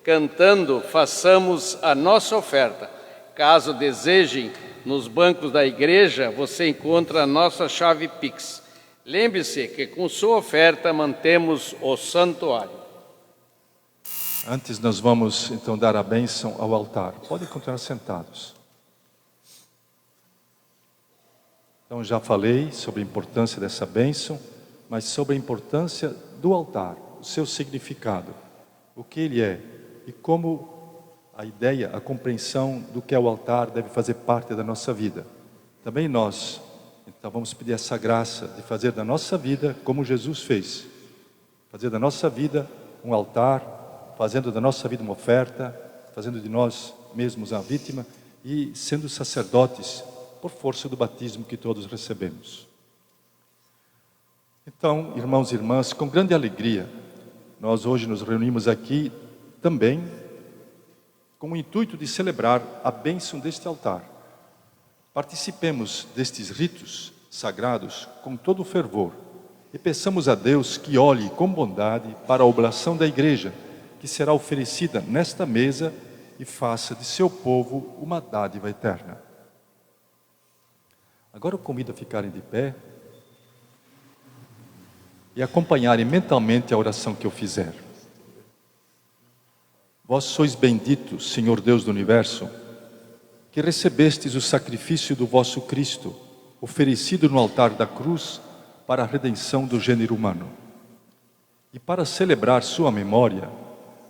Cantando, façamos a nossa oferta. Caso desejem, nos bancos da igreja, você encontra a nossa chave Pix. Lembre-se que com sua oferta mantemos o santuário. Antes nós vamos então dar a bênção ao altar. Podem continuar sentados. Então já falei sobre a importância dessa bênção, mas sobre a importância do altar, o seu significado, o que ele é e como a ideia, a compreensão do que é o altar deve fazer parte da nossa vida. Também nós, então vamos pedir essa graça de fazer da nossa vida como Jesus fez. Fazer da nossa vida um altar, fazendo da nossa vida uma oferta, fazendo de nós mesmos a vítima e sendo sacerdotes por força do batismo que todos recebemos. Então, irmãos e irmãs, com grande alegria, nós hoje nos reunimos aqui também com o intuito de celebrar a bênção deste altar. Participemos destes ritos sagrados com todo o fervor e peçamos a Deus que olhe com bondade para a oblação da igreja, que será oferecida nesta mesa e faça de seu povo uma dádiva eterna. Agora eu convido a ficarem de pé e acompanharem mentalmente a oração que eu fizer. Vós sois bendito, Senhor Deus do Universo, que recebestes o sacrifício do vosso Cristo, oferecido no altar da cruz para a redenção do gênero humano. E para celebrar sua memória,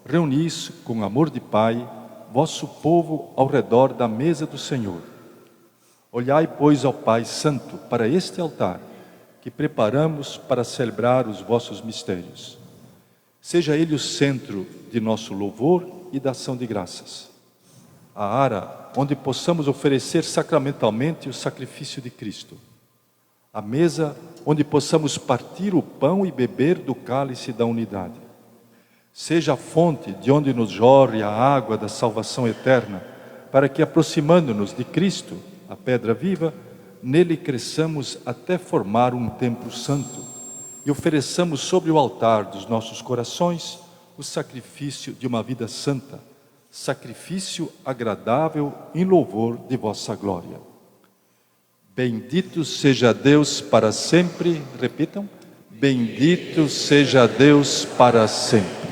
reunis com amor de Pai vosso povo ao redor da mesa do Senhor. Olhai, pois, ao Pai Santo para este altar, que preparamos para celebrar os vossos mistérios. Seja ele o centro de nosso louvor e da ação de graças. A ara onde possamos oferecer sacramentalmente o sacrifício de Cristo. A mesa onde possamos partir o pão e beber do cálice da unidade. Seja a fonte de onde nos jorre a água da salvação eterna, para que, aproximando-nos de Cristo, a pedra viva, nele cresçamos até formar um templo santo e ofereçamos sobre o altar dos nossos corações o sacrifício de uma vida santa, sacrifício agradável em louvor de vossa glória. Bendito seja Deus para sempre, repitam, bendito seja Deus para sempre.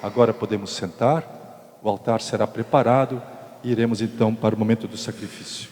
Agora podemos sentar, o altar será preparado e iremos então para o momento do sacrifício.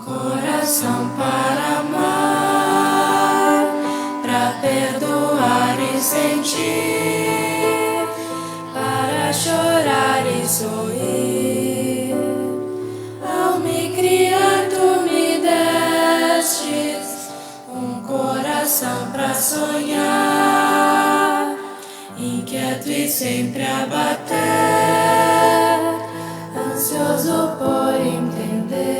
Coração para amar, para perdoar e sentir, para chorar e sorrir. Ao me criar tu me destes um coração para sonhar, inquieto e sempre a bater, ansioso por entender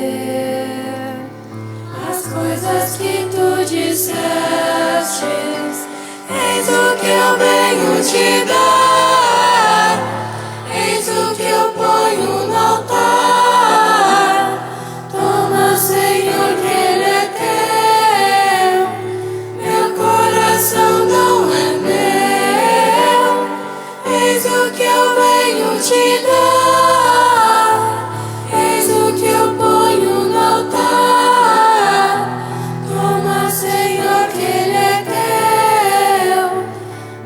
coisas que tu dissestes. Eis o que eu venho te dar, eis o que eu ponho no altar. Toma, Senhor, que ele é teu, meu coração não é meu. Eis o que eu venho te dar, eis o que eu ponho no altar. Senhor, que ele é teu,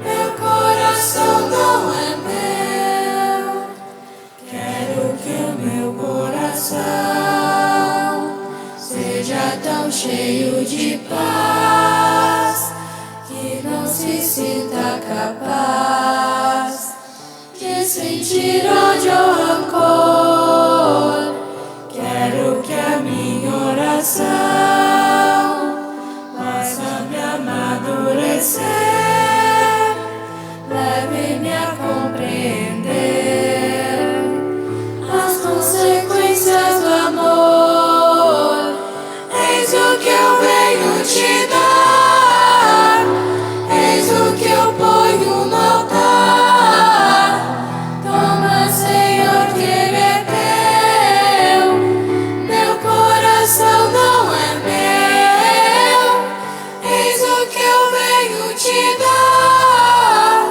meu coração não é meu. Quero que o meu coração seja tão cheio de paz que não se sinta capaz de sentir ódio ou rancor. Quero que a minha oração faça-me amadurecer, leve-me a compreender as consequências do amor. Eis o que eu venho te dar, eis o que eu ponho no altar. Toma, Senhor, que ele é teu, meu coração não é meu. Eis o que eu venho te dar,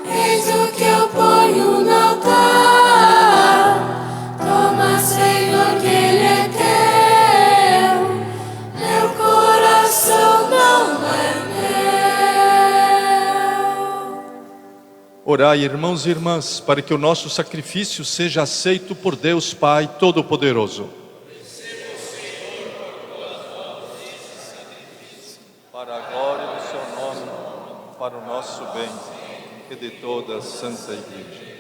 eis o que eu ponho no altar. Toma, Senhor, que ele é teu, meu coração não é meu. Orai, irmãos e irmãs, para que o nosso sacrifício seja aceito por Deus Pai Todo-Poderoso. Para a glória do seu nome, para o nosso bem e de toda a Santa Igreja.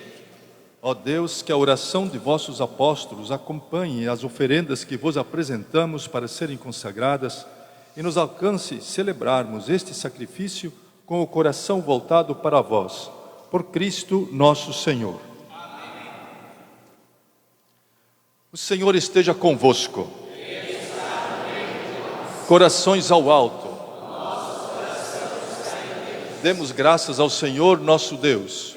Ó Deus, que a oração de vossos apóstolos acompanhe as oferendas que vos apresentamos para serem consagradas e nos alcance celebrarmos este sacrifício com o coração voltado para vós, por Cristo nosso Senhor. Amém. O Senhor esteja convosco. Corações ao alto. Demos graças ao Senhor nosso Deus.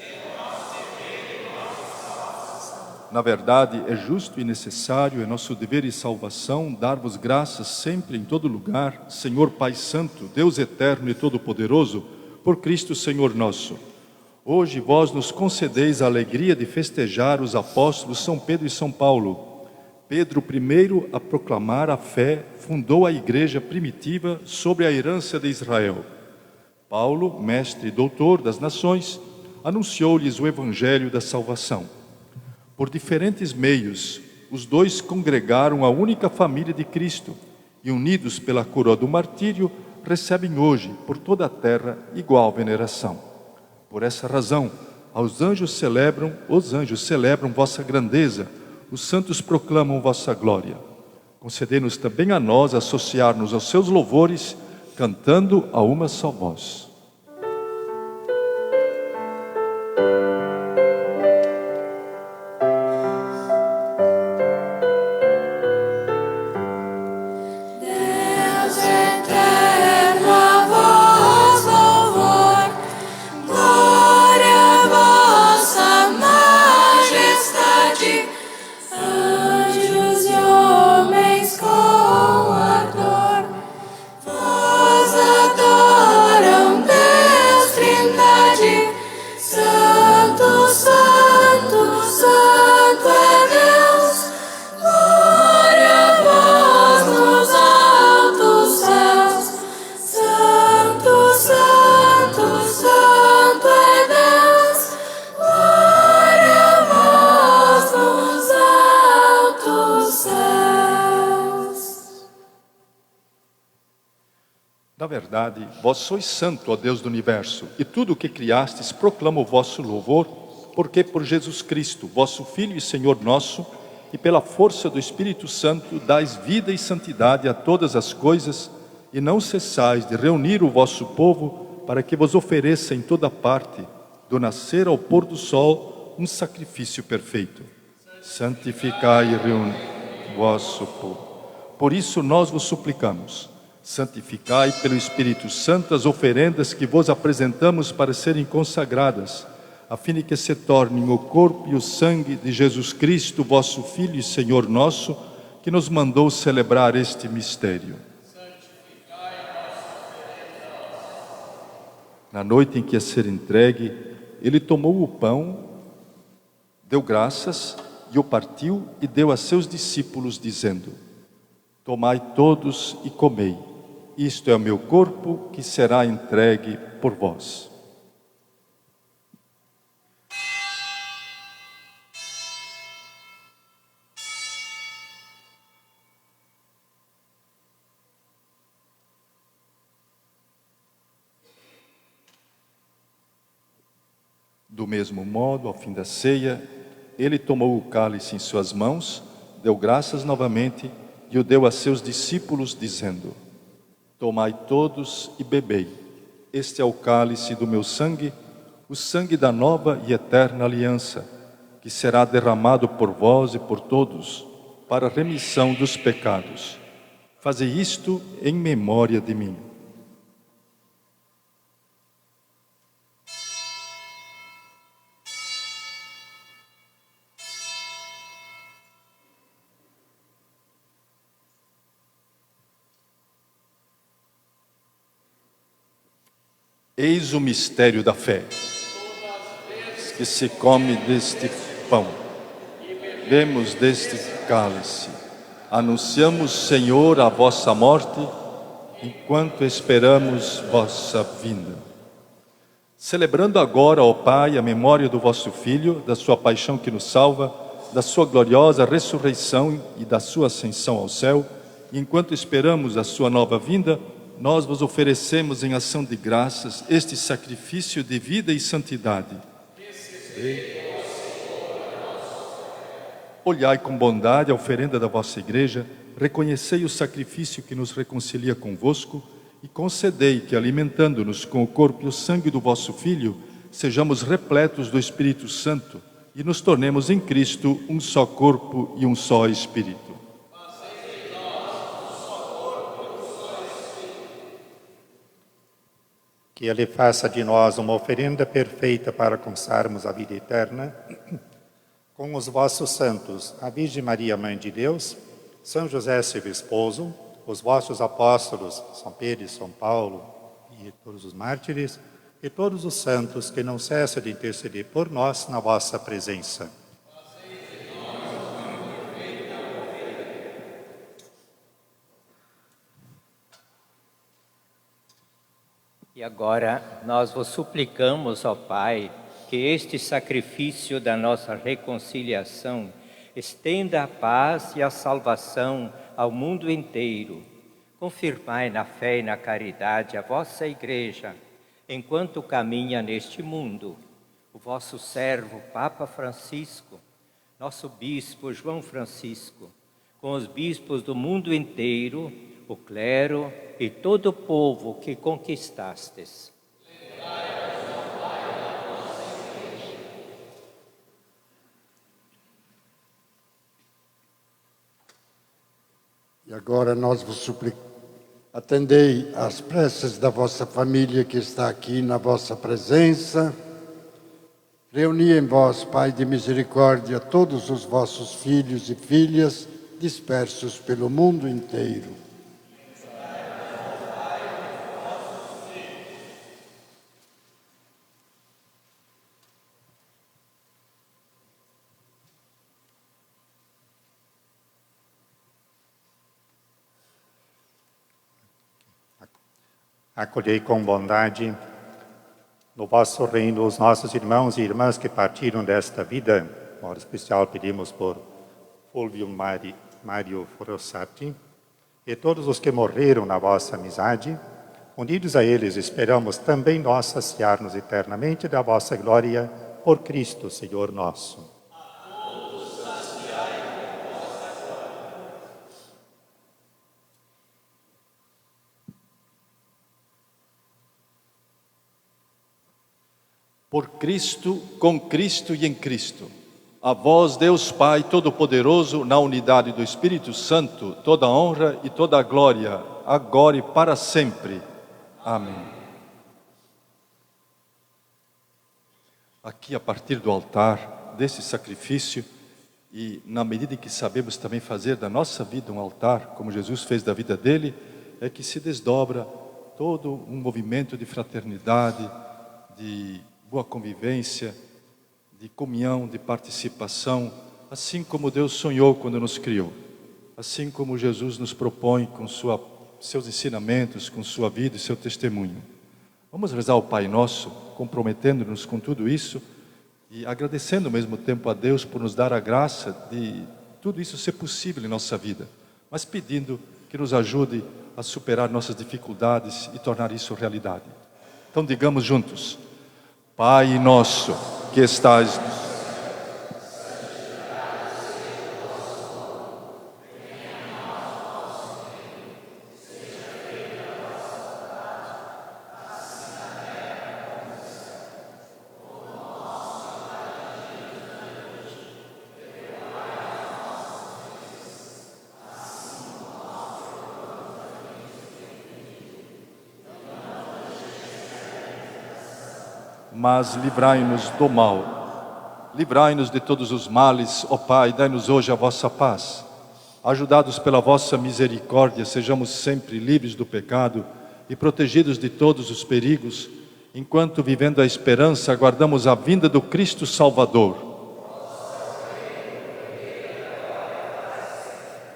Na verdade, é justo e necessário, é nosso dever e salvação, dar-vos graças sempre em todo lugar, Senhor Pai Santo, Deus eterno e todo-poderoso, por Cristo Senhor nosso. Hoje vós nos concedeis a alegria de festejar os apóstolos São Pedro e São Paulo. Pedro, primeiro a proclamar a fé, fundou a igreja primitiva sobre a herança de Israel. Paulo, mestre e doutor das nações, anunciou-lhes o evangelho da salvação. Por diferentes meios, os dois congregaram a única família de Cristo e, unidos pela coroa do martírio, recebem hoje, por toda a terra, igual veneração. Por essa razão, os anjos celebram vossa grandeza, os santos proclamam vossa glória. Concedei-nos também a nós associar-nos aos seus louvores, cantando a uma só voz. Deus eterno, a vós louvor, glória a vossa majestade, anjos e homens com ardor, vós adoram Deus Trindade, Santo, Santo, Santo é Deus, glória a vós nos altos céus, Santo, Santo, Santo é Deus, glória a vós nos altos céus. Na verdade, vós sois santo, ó Deus do universo, e tudo o que criastes proclama o vosso louvor, porque por Jesus Cristo, vosso Filho e Senhor nosso, e pela força do Espírito Santo, dais vida e santidade a todas as coisas, e não cessais de reunir o vosso povo, para que vos ofereça em toda parte, do nascer ao pôr do sol, um sacrifício perfeito. Santificai e reuni o vosso povo. Por isso nós vos suplicamos, santificai pelo Espírito Santo as oferendas que vos apresentamos para serem consagradas, a fim de que se tornem o corpo e o sangue de Jesus Cristo, vosso Filho e Senhor nosso, que nos mandou celebrar este mistério. Na noite em que ia ser entregue, ele tomou o pão, deu graças e o partiu e deu a seus discípulos, dizendo: tomai todos e comei, isto é o meu corpo que será entregue por vós. Do mesmo modo, ao fim da ceia, ele tomou o cálice em suas mãos, deu graças novamente e o deu a seus discípulos, dizendo: tomai todos e bebei, este é o cálice do meu sangue, o sangue da nova e eterna aliança, que será derramado por vós e por todos, para a remissão dos pecados. Fazei isto em memória de mim. Eis o mistério da fé, que se come deste pão, bebemos deste cálice, anunciamos, Senhor, a vossa morte, enquanto esperamos vossa vinda. Celebrando agora, ó Pai, a memória do vosso Filho, da sua paixão que nos salva, da sua gloriosa ressurreição e da sua ascensão ao céu, e enquanto esperamos a sua nova vinda, nós vos oferecemos em ação de graças este sacrifício de vida e santidade. Olhai com bondade a oferenda da vossa igreja, reconhecei o sacrifício que nos reconcilia convosco e concedei que, alimentando-nos com o corpo e o sangue do vosso Filho, sejamos repletos do Espírito Santo e nos tornemos em Cristo um só corpo e um só Espírito. Que Ele faça de nós uma oferenda perfeita para alcançarmos a vida eterna, com os vossos santos, a Virgem Maria, Mãe de Deus, São José, seu esposo, os vossos apóstolos, São Pedro e São Paulo, e todos os mártires, e todos os santos que não cessam de interceder por nós na vossa presença. E agora nós vos suplicamos, ó Pai, que este sacrifício da nossa reconciliação estenda a paz e a salvação ao mundo inteiro. Confirmai na fé e na caridade a vossa Igreja, enquanto caminha neste mundo. O vosso servo, Papa Francisco, nosso Bispo João Francisco, com os bispos do mundo inteiro, o clero e todo o povo que conquistastes. E agora nós vos suplicamos, atendei às preces da vossa família que está aqui na vossa presença. Reuni em vós, Pai de misericórdia, todos os vossos filhos e filhas dispersos pelo mundo inteiro. Acolhei com bondade no vosso reino os nossos irmãos e irmãs que partiram desta vida. De modo especial pedimos por Fulvio Mário Forossati e todos os que morreram na vossa amizade. Unidos a eles, esperamos também nós saciar-nos eternamente da vossa glória por Cristo, Senhor nosso. Por Cristo, com Cristo e em Cristo. A vós, Deus Pai Todo-Poderoso, na unidade do Espírito Santo, toda a honra e toda a glória, agora e para sempre. Amém. Aqui, a partir do altar, desse sacrifício, e na medida em que sabemos também fazer da nossa vida um altar, como Jesus fez da vida dele, é que se desdobra todo um movimento de fraternidade, de boa convivência, de comunhão, de participação, assim como Deus sonhou quando nos criou, assim como Jesus nos propõe com seus ensinamentos, com sua vida e seu testemunho. Vamos rezar o Pai Nosso, comprometendo-nos com tudo isso e agradecendo ao mesmo tempo a Deus por nos dar a graça de tudo isso ser possível em nossa vida, mas pedindo que nos ajude a superar nossas dificuldades e tornar isso realidade. Então digamos juntos: Pai nosso, que estais no céu, mas livrai-nos do mal. Livrai-nos de todos os males, ó Pai, dai-nos hoje a vossa paz. Ajudados pela vossa misericórdia, sejamos sempre livres do pecado e protegidos de todos os perigos, enquanto, vivendo a esperança, aguardamos a vinda do Cristo Salvador.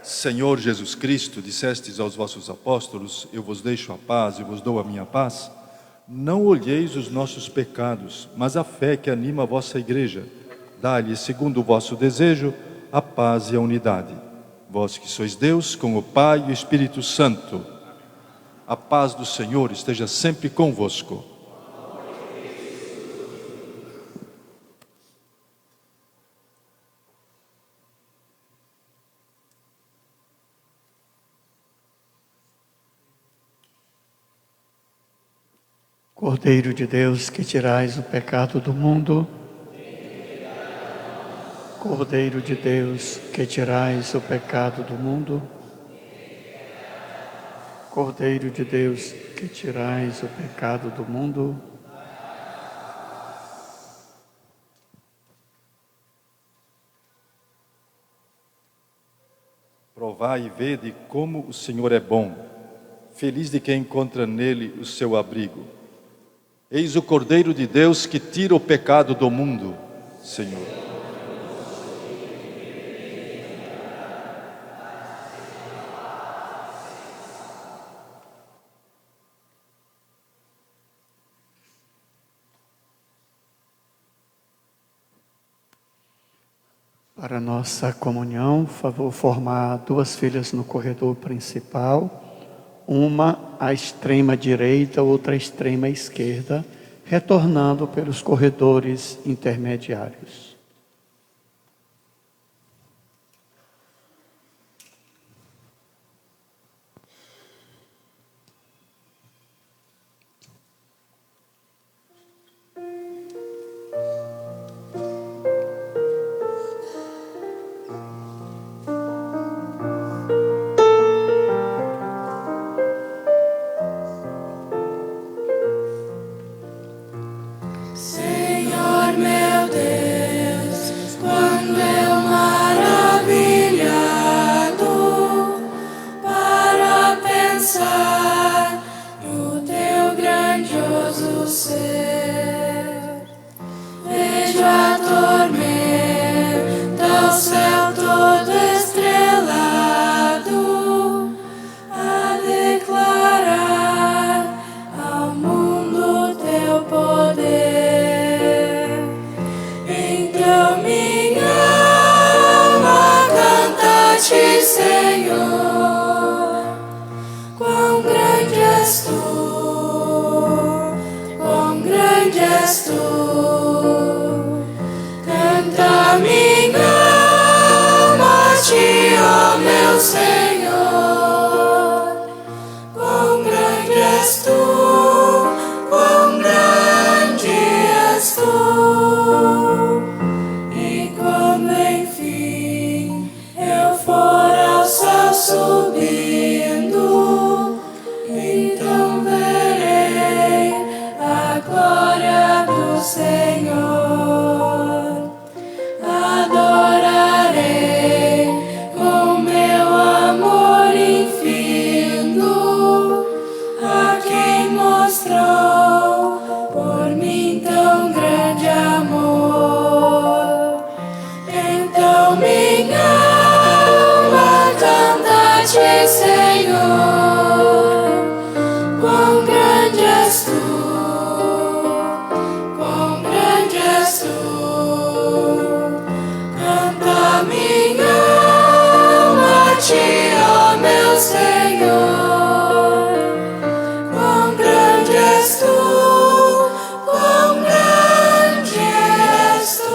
Senhor Jesus Cristo, dissestes aos vossos apóstolos: eu vos deixo a paz e vos dou a minha paz. Não olheis os nossos pecados, mas a fé que anima a vossa Igreja. Dá-lhe, segundo o vosso desejo, a paz e a unidade. Vós que sois Deus, com o Pai e o Espírito Santo. A paz do Senhor esteja sempre convosco. Cordeiro de Deus, que tirais o pecado do mundo. Cordeiro de Deus, que tirais o pecado do mundo. Cordeiro de Deus, que tirais o pecado do mundo. Provai e vede como o Senhor é bom. Feliz de quem encontra nele o seu abrigo. Eis o Cordeiro de Deus que tira o pecado do mundo, Senhor. Para a nossa comunhão, por favor, formar 2 filas no corredor principal, uma à extrema direita, outra à extrema esquerda, retornando pelos corredores intermediários. Senhor meu Deus, quando eu maravilhado para pensar no teu grandioso ser, vejo a tormenta, o céu todo estrelado, a declarar ao mundo teu poder. Então minha alma canta-te, Senhor, quão grande és tu, quão grande és tu. Canta minha alma a ti, ó meu Senhor, quão grande és tu, quão grande és tu. E quando enfim eu for ao céu subindo, então verei a glória do Senhor. Adorarei com meu amor infindo a quem mostrou por mim tão grande amor. Então minha alma canta-te, Senhor, quão grande és tu, quão grande és tu. Canta minha alma a ti, ó meu Senhor, quão grande és tu, quão grande és tu.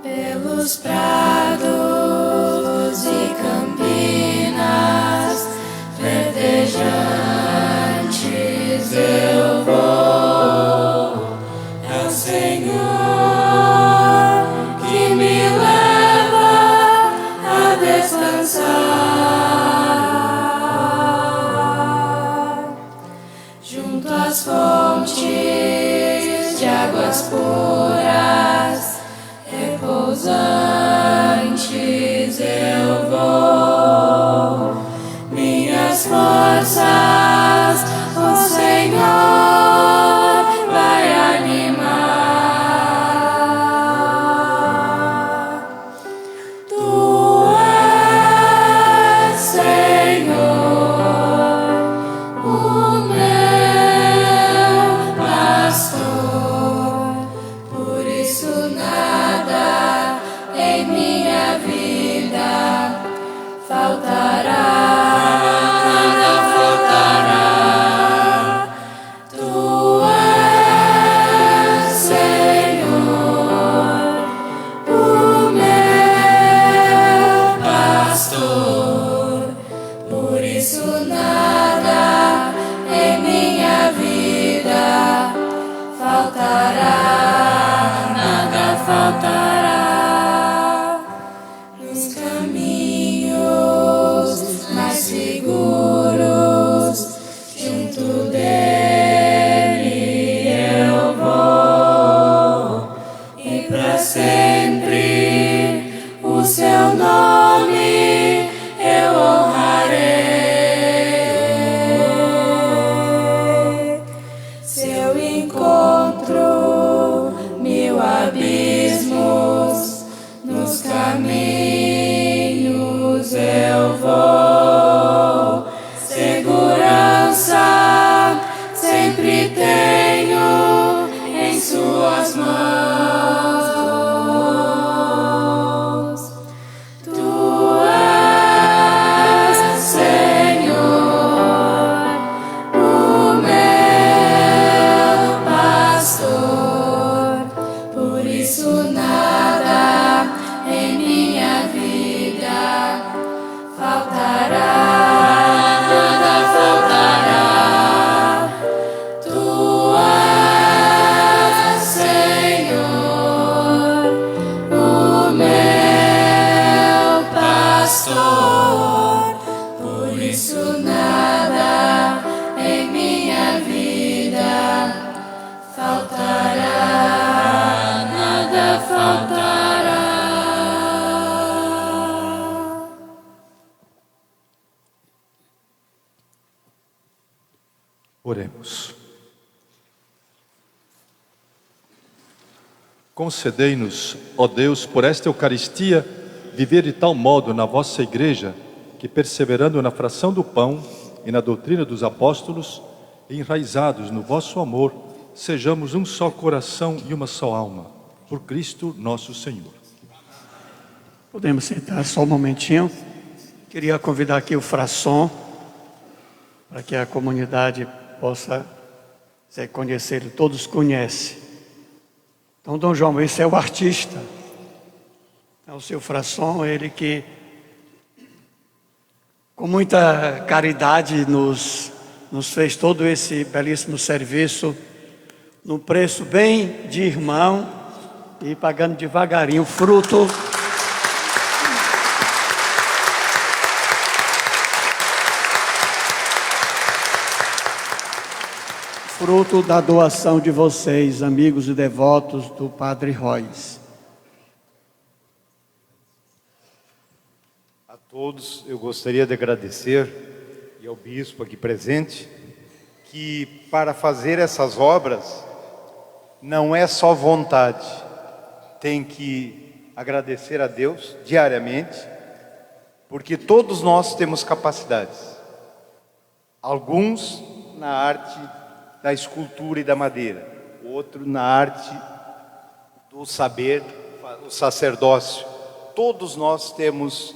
Pelos prados e campinas verdejantes eu vou. É o Senhor que me leva a descansar junto às fontes de águas puras, repousantes eu vou. Minhas forças o Senhor vai animar. Tu és, Senhor, o meu pastor, por isso nada em minha vida faltará, nada faltará. Tu és, Senhor, o meu pastor, por isso nada em minha vida faltará, nada faltará. Nos caminhos mais seguros, junto dele eu vou, e para sempre o seu nome eu honrarei. Se eu encontro tenho em suas mãos. Tu és, Senhor, o meu pastor, por isso nada em minha vida faltará. Por isso nada em minha vida faltará, nada faltará. Oremos. Concedei-nos, ó Deus, por esta Eucaristia, viver de tal modo na vossa Igreja, que perseverando na fração do pão e na doutrina dos apóstolos, enraizados no vosso amor, sejamos um só coração e uma só alma. Por Cristo nosso Senhor. Podemos sentar só um momentinho. Queria convidar aqui o Frasson, para que a comunidade possa se conhecer. Todos conhecem. Então, Dom João, esse é o artista. É o seu Frasson, ele que com muita caridade nos fez todo esse belíssimo serviço, num preço bem de irmão e pagando devagarinho, fruto da doação de vocês, amigos e devotos do Padre Rois. A todos eu gostaria de agradecer, e ao bispo aqui presente, que para fazer essas obras não é só vontade, tem que agradecer a Deus diariamente, porque todos nós temos capacidades, alguns na arte da escultura e da madeira, outro na arte do saber, o sacerdócio. Todos nós temos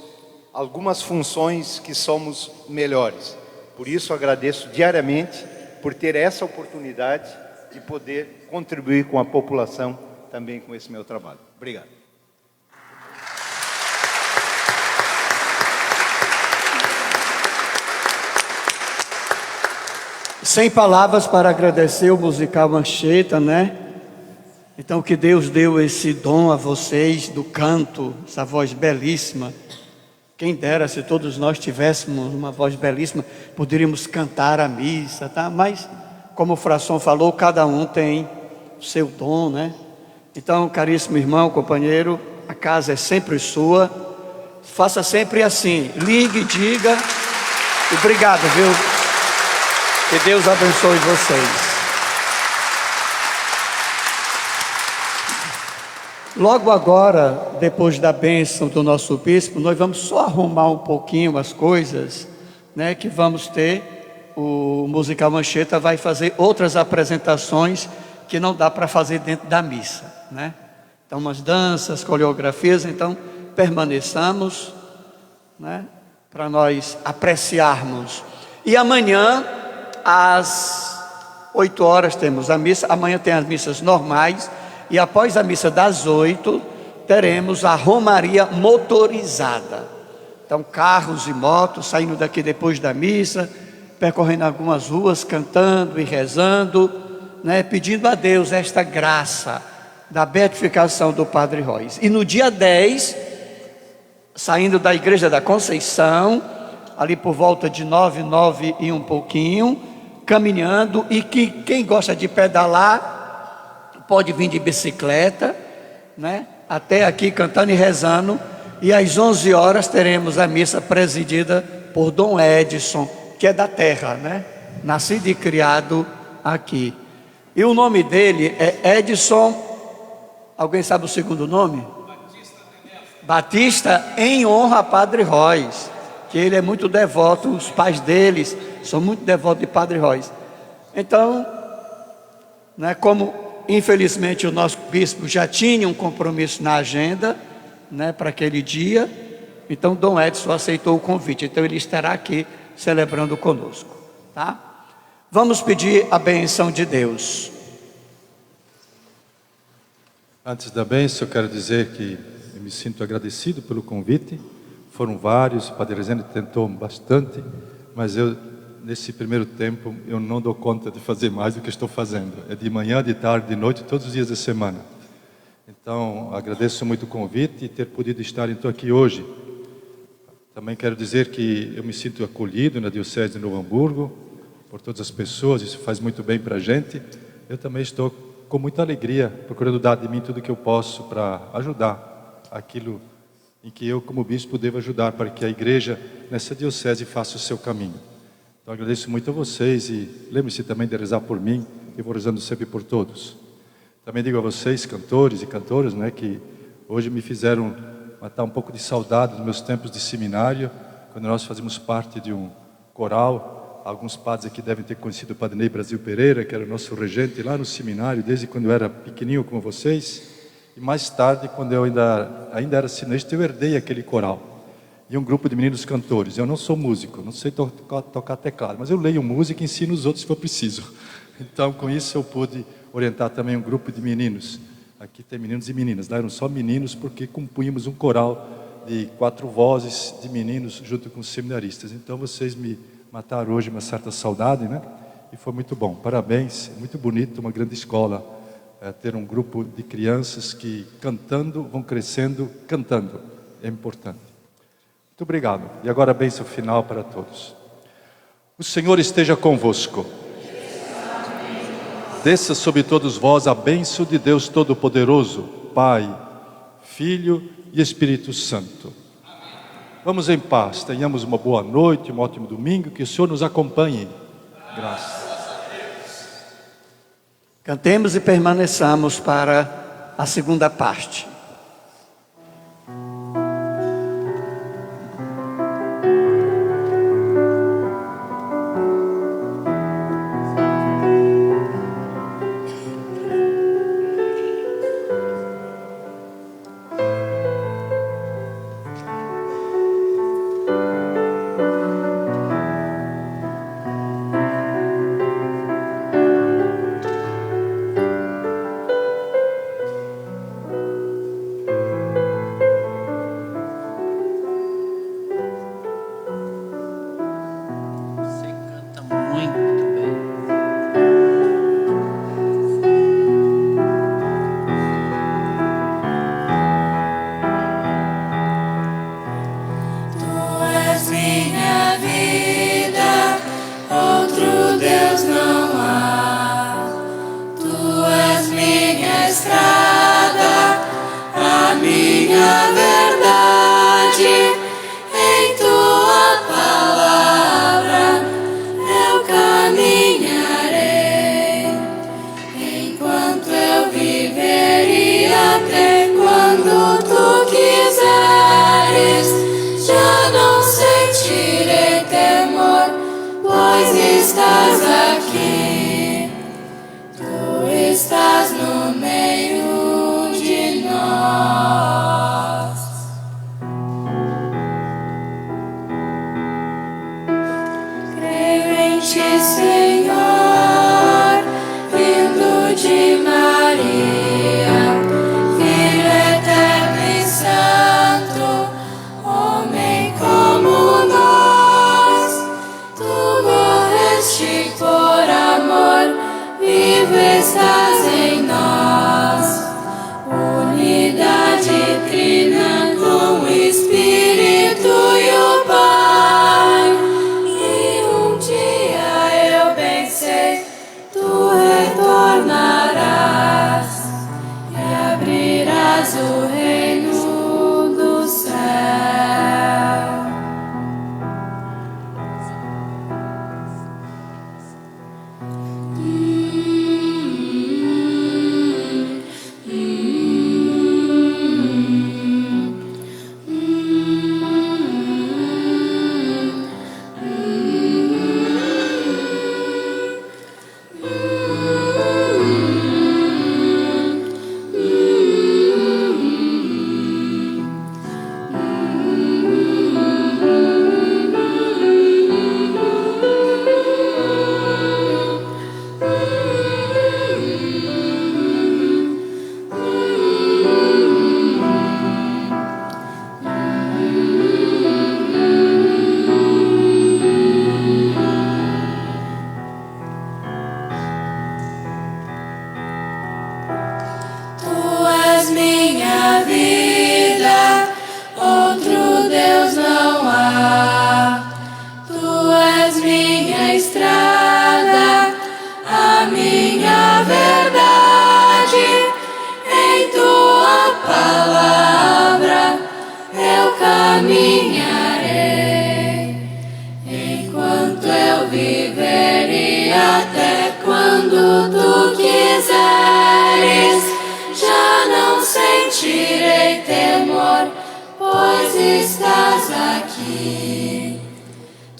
algumas funções que somos melhores. Por isso agradeço diariamente por ter essa oportunidade de poder contribuir com a população também com esse meu trabalho. Obrigado. Sem palavras para agradecer o musical Mancheta, né? Então que Deus deu esse dom a vocês do canto, essa voz belíssima. Quem dera se todos nós tivéssemos uma voz belíssima, poderíamos cantar a missa, tá? Mas, como o Frasson falou, cada um tem o seu dom, né? Então, caríssimo irmão, companheiro, a casa é sempre sua. Faça sempre assim, ligue, diga. Obrigado, viu? Que Deus abençoe vocês. Logo agora, depois da bênção do nosso bispo, nós vamos só arrumar um pouquinho as coisas, né? Que vamos ter, o Musical Mancheta vai fazer outras apresentações que não dá para fazer dentro da missa, né? Então, umas danças, coreografias, então permaneçamos, né? Para nós apreciarmos. E amanhã, às 8 horas temos a missa, amanhã tem as missas normais, e após a missa das 8, teremos a romaria motorizada. Então, carros e motos saindo daqui depois da missa, percorrendo algumas ruas, cantando e rezando, né, pedindo a Deus esta graça da beatificação do Padre Rois. E no dia 10, saindo da Igreja da Conceição, ali por volta de 9 e um pouquinho, caminhando, e que quem gosta de pedalar pode vir de bicicleta, né? Até aqui cantando e rezando. E às 11 horas teremos a missa presidida por Dom Edson, que é da terra, né? Nascido e criado aqui. E o nome dele é Edson. Alguém sabe o segundo nome? Batista, em honra a Padre Rois, que ele é muito devoto, os pais deles são muito devotos de Padre Rois. Então, né? Como infelizmente o nosso bispo já tinha um compromisso na agenda, né, para aquele dia, então Dom Edson aceitou o convite, então ele estará aqui celebrando conosco, tá? Vamos pedir a benção de Deus. Antes da bênção, eu quero dizer que eu me sinto agradecido pelo convite. Foram vários, o Padre Rezende tentou bastante, mas nesse primeiro tempo, eu não dou conta de fazer mais do que estou fazendo. É de manhã, de tarde, de noite, todos os dias da semana. Então, agradeço muito o convite e ter podido estar então aqui hoje. Também quero dizer que eu me sinto acolhido na Diocese de Novo Hamburgo, por todas as pessoas, isso faz muito bem para a gente. Eu também estou com muita alegria, procurando dar de mim tudo que eu posso para ajudar aquilo em que eu, como bispo, devo ajudar para que a igreja nessa diocese faça o seu caminho. Então agradeço muito a vocês e lembre-se também de rezar por mim, eu vou rezando sempre por todos. Também digo a vocês, cantores e cantoras, né, que hoje me fizeram matar um pouco de saudade dos meus tempos de seminário, quando nós fazíamos parte de um coral. Alguns padres aqui devem ter conhecido o Padre Ney Brasil Pereira, que era o nosso regente lá no seminário, desde quando eu era pequenininho como vocês. E mais tarde, quando eu ainda era sinista, eu herdei aquele coral. E um grupo de meninos cantores. Eu não sou músico, não sei tocar teclado, mas eu leio música e ensino os outros se for preciso. Então, com isso, eu pude orientar também um grupo de meninos. Aqui tem meninos e meninas, lá eram só meninos, porque compunhamos um coral de 4 vozes de meninos junto com os seminaristas. Então, vocês me mataram hoje uma certa saudade, né? E foi muito bom. Parabéns, é muito bonito, uma grande escola. Ter um grupo de crianças que cantando, vão crescendo, cantando. É importante. Muito obrigado. E agora a bênção final para todos. O Senhor esteja convosco. Desça sobre todos vós a bênção de Deus Todo-Poderoso, Pai, Filho e Espírito Santo. Vamos em paz, tenhamos uma boa noite, um ótimo domingo, que o Senhor nos acompanhe. Graças. Cantemos e permaneçamos para a segunda parte. e até quando tu quiseres, já não sentirei temor, pois estás aqui.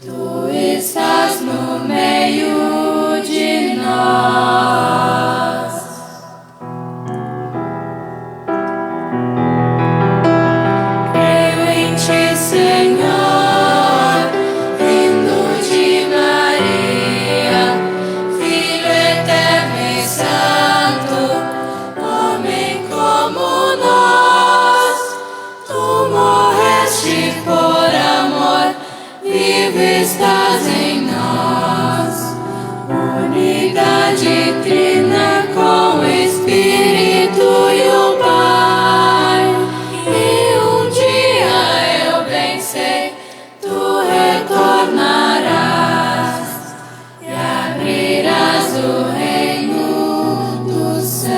Tu estás no meio de nós. Creio em ti, Senhor, vindo de Maria, Filho eterno e santo, homem como nós. Tu morreste por amor, vivo estás em nós. Unidade trina com o Espírito e o Pai. E um dia eu bem sei, tu retornarás e abrirás o reino do céu.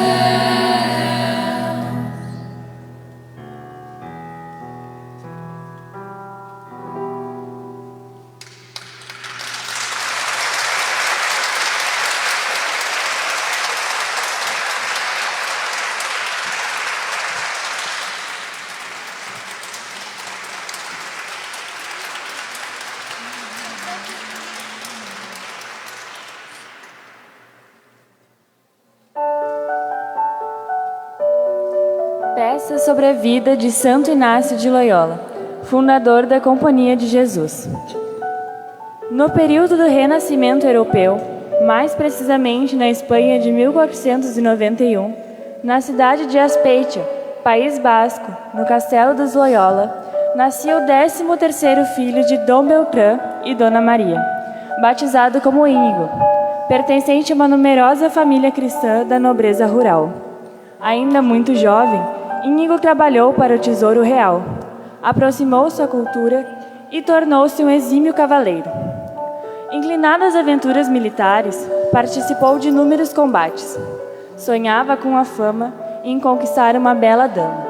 Peça sobre a vida de Santo Inácio de Loyola, fundador da Companhia de Jesus. No período do Renascimento Europeu, mais precisamente na Espanha de 1491, na cidade de Azpeitia, País Basco, no Castelo dos Loyola, nascia o 13º filho de Dom Beltrán e Dona Maria, batizado como Íñigo, pertencente a uma numerosa família cristã da nobreza rural. Ainda muito jovem, Íñigo trabalhou para o Tesouro Real, aproximou-se à cultura e tornou-se um exímio cavaleiro. Inclinado às aventuras militares, participou de inúmeros combates. Sonhava com a fama em conquistar uma bela dama.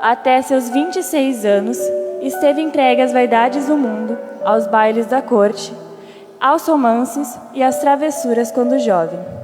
Até seus 26 anos, esteve entregue às vaidades do mundo, aos bailes da corte, aos romances e às travessuras quando jovem.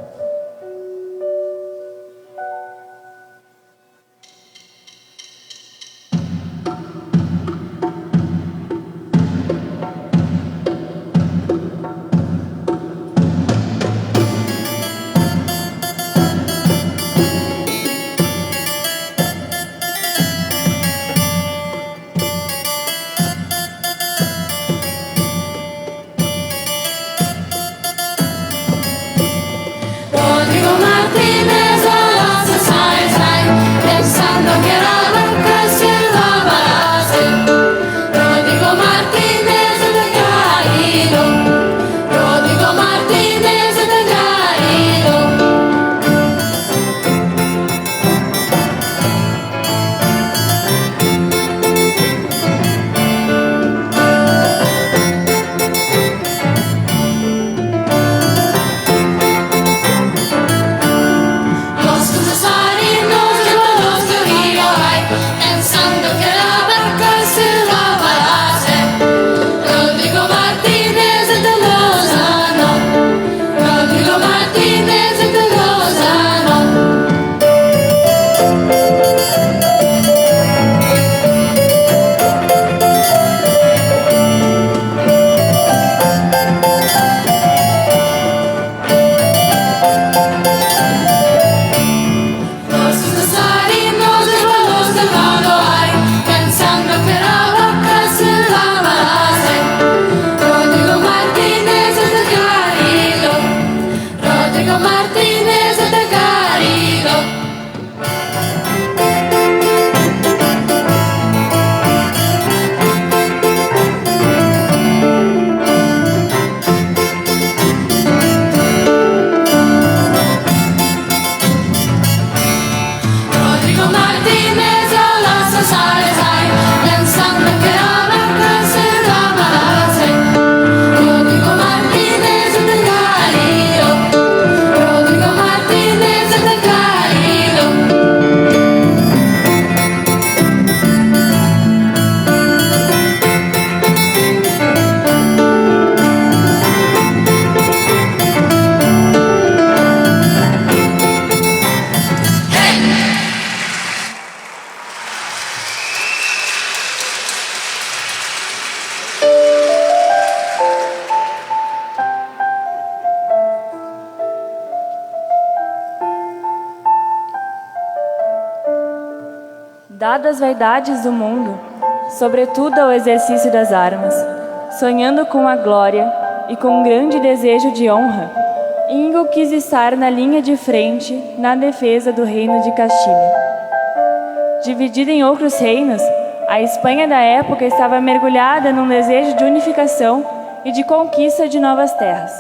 dado às vaidades do mundo, sobretudo ao exercício das armas, sonhando com a glória e com um grande desejo de honra, Íñigo quis estar na linha de frente na defesa do reino de Castilha. Dividida em outros reinos, a Espanha da época estava mergulhada num desejo de unificação e de conquista de novas terras.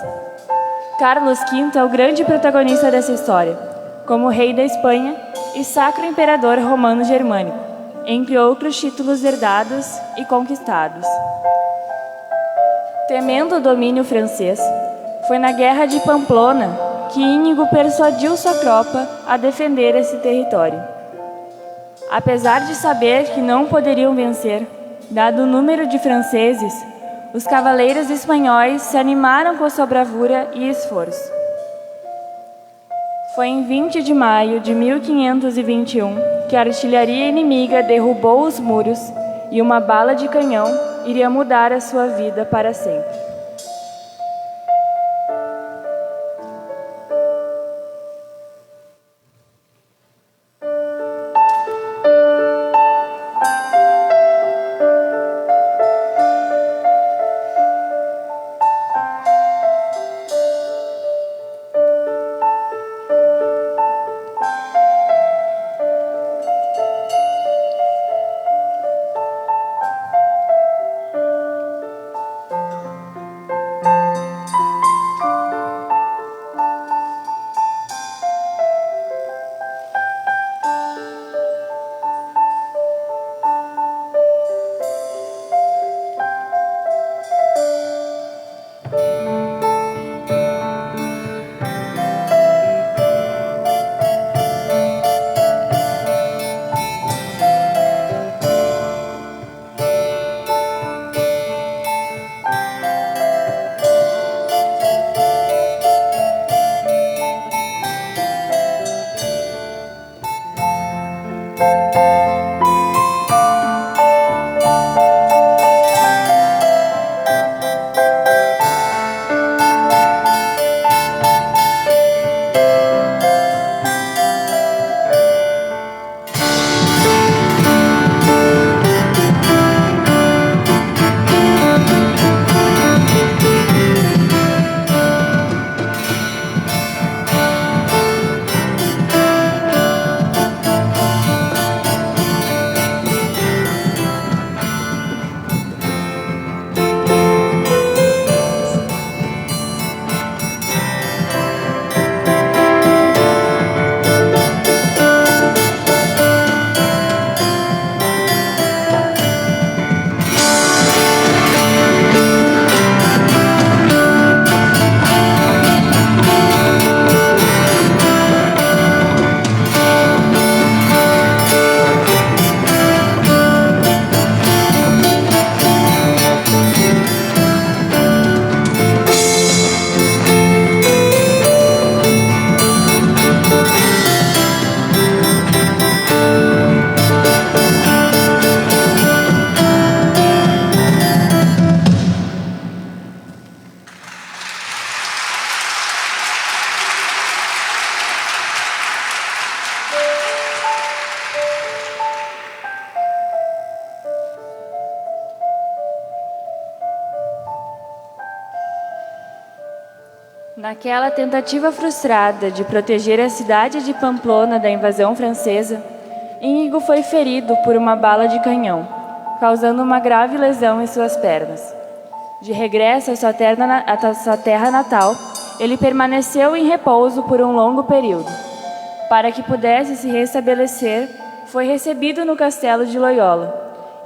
Carlos V é o grande protagonista dessa história, como rei da Espanha e sacro imperador romano-germânico, entre outros títulos herdados e conquistados. Temendo o domínio francês, foi na Guerra de Pamplona que Íñigo persuadiu sua tropa a defender esse território. Apesar de saber que não poderiam vencer, dado o número de franceses, os cavaleiros espanhóis se animaram com sua bravura e esforço. Foi em 20 de maio de 1521 que a artilharia inimiga derrubou os muros e uma bala de canhão iria mudar a sua vida para sempre. Naquela tentativa frustrada de proteger a cidade de Pamplona da invasão francesa, Íñigo foi ferido por uma bala de canhão, causando uma grave lesão em suas pernas. De regresso à sua terra natal, ele permaneceu em repouso por um longo período. Para que pudesse se restabelecer, foi recebido no castelo de Loyola,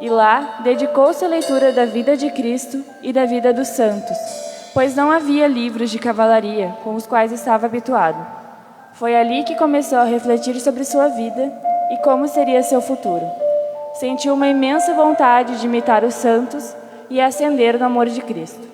e lá dedicou-se à leitura da vida de Cristo e da vida dos santos, pois não havia livros de cavalaria com os quais estava habituado. Foi ali que começou a refletir sobre sua vida e como seria seu futuro. Sentiu uma imensa vontade de imitar os santos e ascender no amor de Cristo.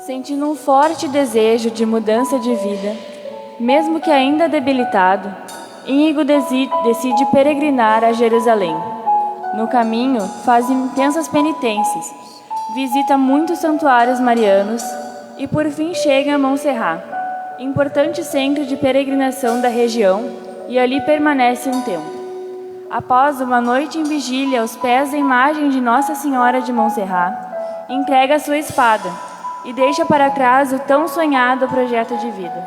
Sentindo um forte desejo de mudança de vida, mesmo que ainda debilitado, Íñigo decide peregrinar a Jerusalém. No caminho, faz intensas penitências, visita muitos santuários marianos e por fim chega a Montserrat, importante centro de peregrinação da região, e ali permanece um tempo. Após uma noite em vigília aos pés da imagem de Nossa Senhora de Montserrat, entrega sua espada e deixa para trás o tão sonhado projeto de vida.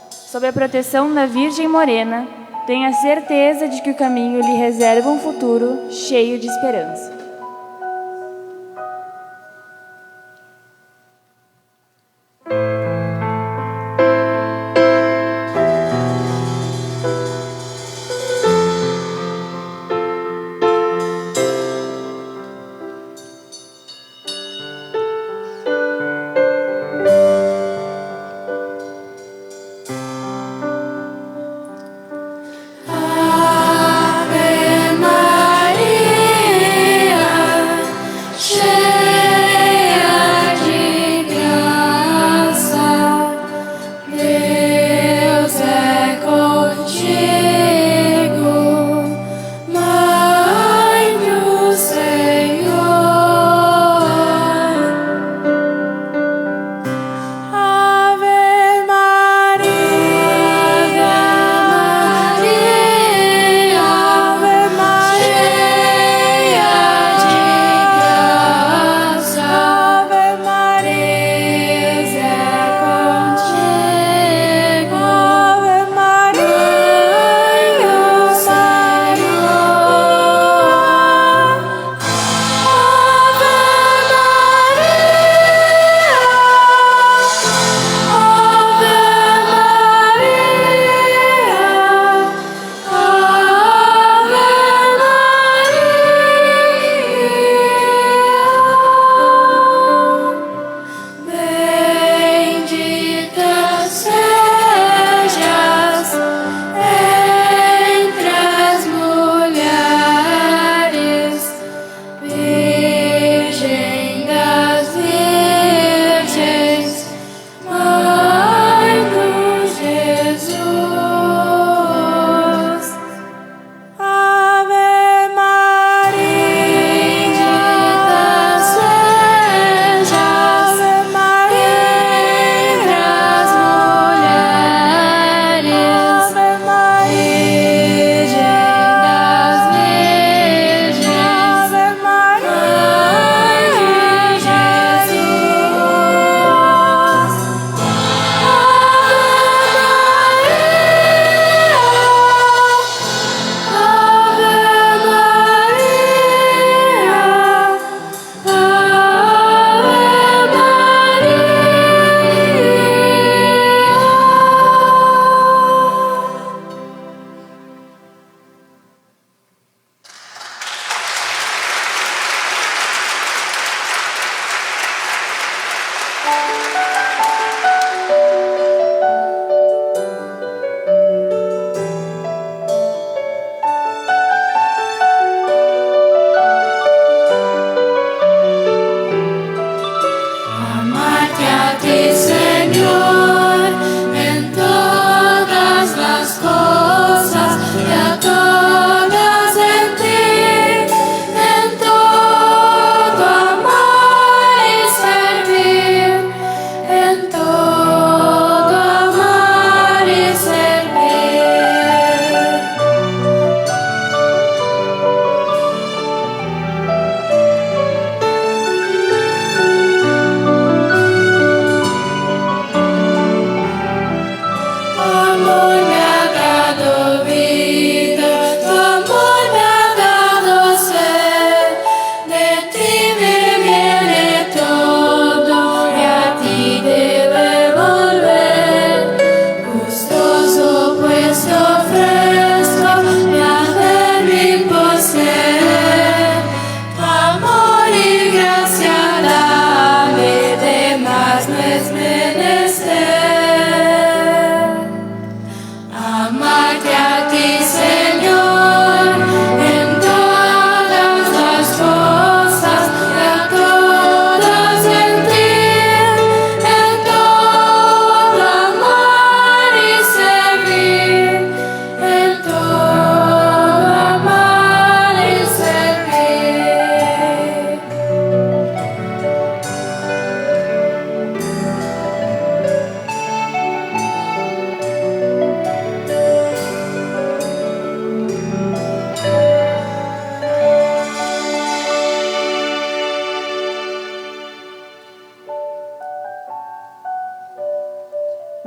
Sob a proteção da Virgem Morena, tenha certeza de que o caminho lhe reserva um futuro cheio de esperança. Ave Maria.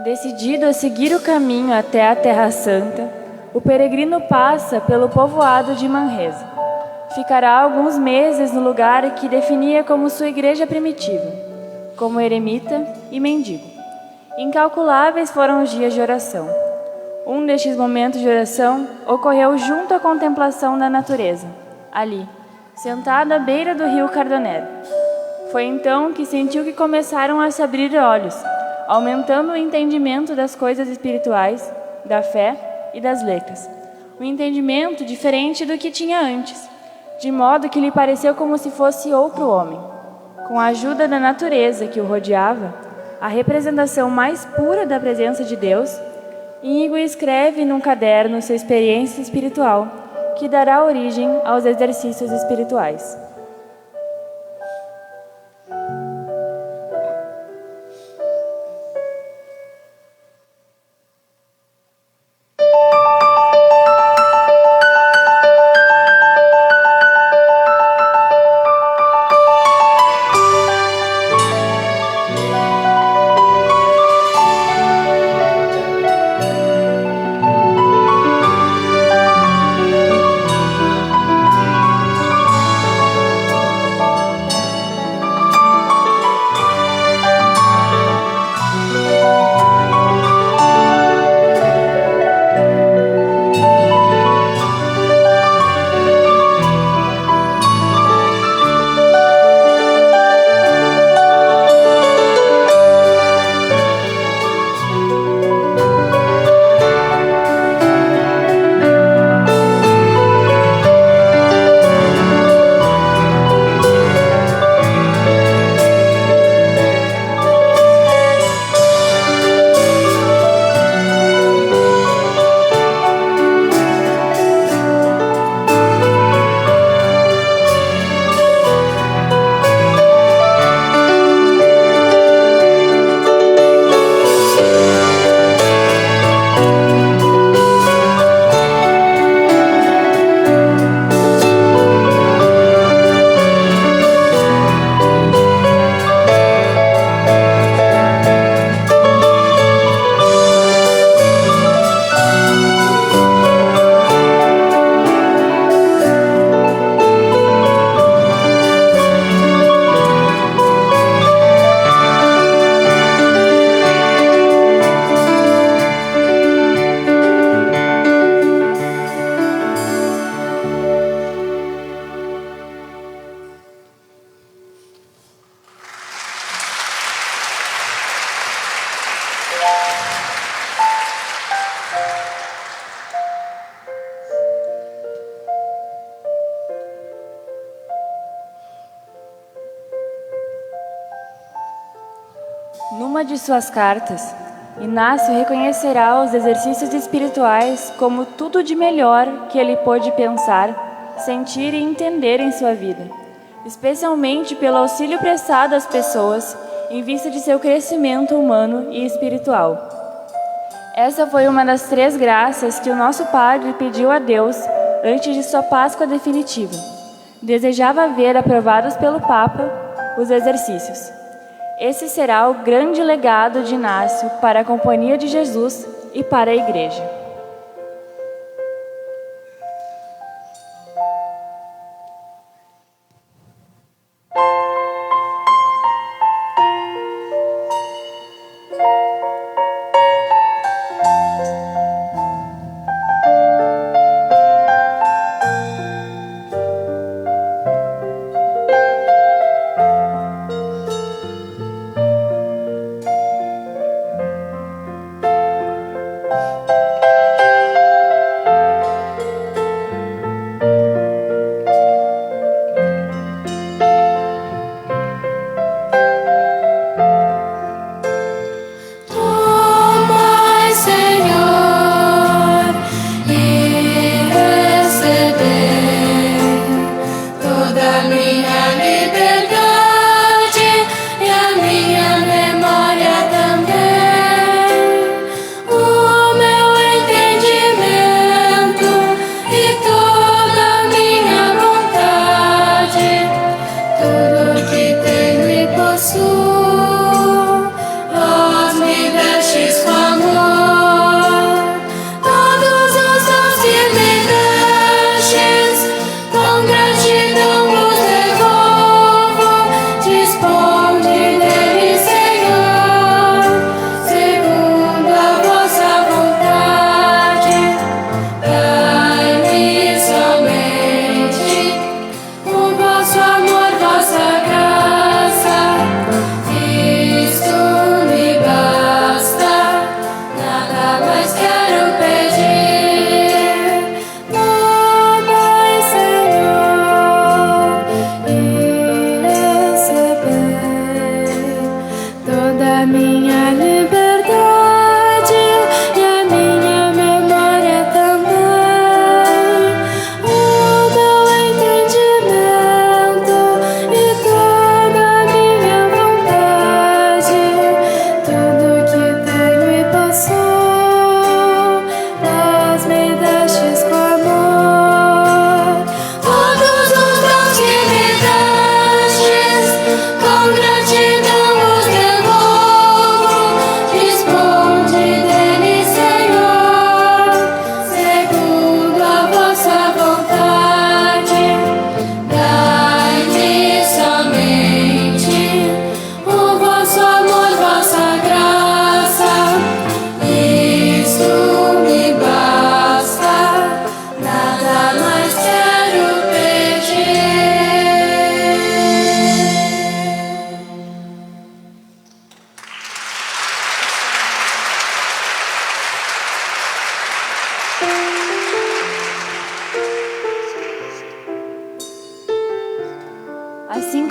Decidido a seguir o caminho até a Terra Santa, o peregrino passa pelo povoado de Manresa. Ficará alguns meses no lugar que definia como sua igreja primitiva, como eremita e mendigo. Incalculáveis foram os dias de oração. Um destes momentos de oração ocorreu junto à contemplação da natureza, ali, sentado à beira do rio Cardonero. Foi então que sentiu que começaram a se abrir olhos, aumentando o entendimento das coisas espirituais, da fé e das letras. Um entendimento diferente do que tinha antes, de modo que lhe pareceu como se fosse outro homem. Com a ajuda da natureza que o rodeava, a representação mais pura da presença de Deus, Íñigo escreve num caderno sua experiência espiritual, que dará origem aos exercícios espirituais. Numa de suas cartas, Inácio reconhecerá os exercícios espirituais como tudo de melhor que ele pôde pensar, sentir e entender em sua vida, especialmente pelo auxílio prestado às pessoas em vista de seu crescimento humano e espiritual. Essa foi uma das 3 graças que o nosso Padre pediu a Deus antes de sua Páscoa definitiva. Desejava ver aprovados pelo Papa os exercícios. Esse será o grande legado de Inácio para a Companhia de Jesus e para a Igreja.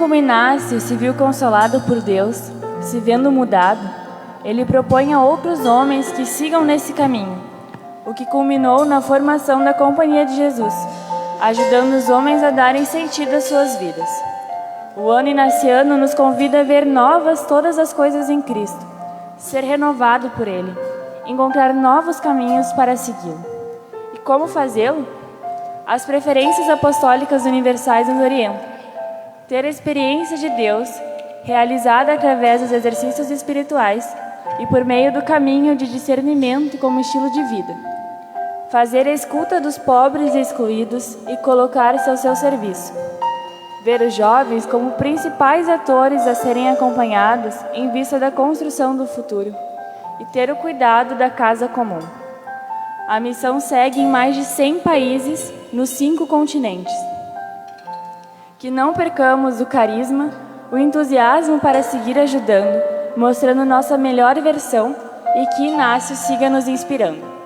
como Inácio se viu consolado por Deus, se vendo mudado, ele propõe a outros homens que sigam nesse caminho, o que culminou na formação da Companhia de Jesus, ajudando os homens a darem sentido às suas vidas. O ano inaciano nos convida a ver novas todas as coisas em Cristo, ser renovado por Ele, encontrar novos caminhos para segui-lo. E como fazê-lo? As preferências apostólicas universais nos orientam. Ter a experiência de Deus, realizada através dos exercícios espirituais e por meio do caminho de discernimento como estilo de vida. Fazer a escuta dos pobres e excluídos e colocar-se ao seu serviço. Ver os jovens como principais atores a serem acompanhados em vista da construção do futuro e ter o cuidado da casa comum. A missão segue em mais de 100 países nos 5 continentes. Que não percamos o carisma, o entusiasmo para seguir ajudando, mostrando nossa melhor versão e que Inácio siga nos inspirando.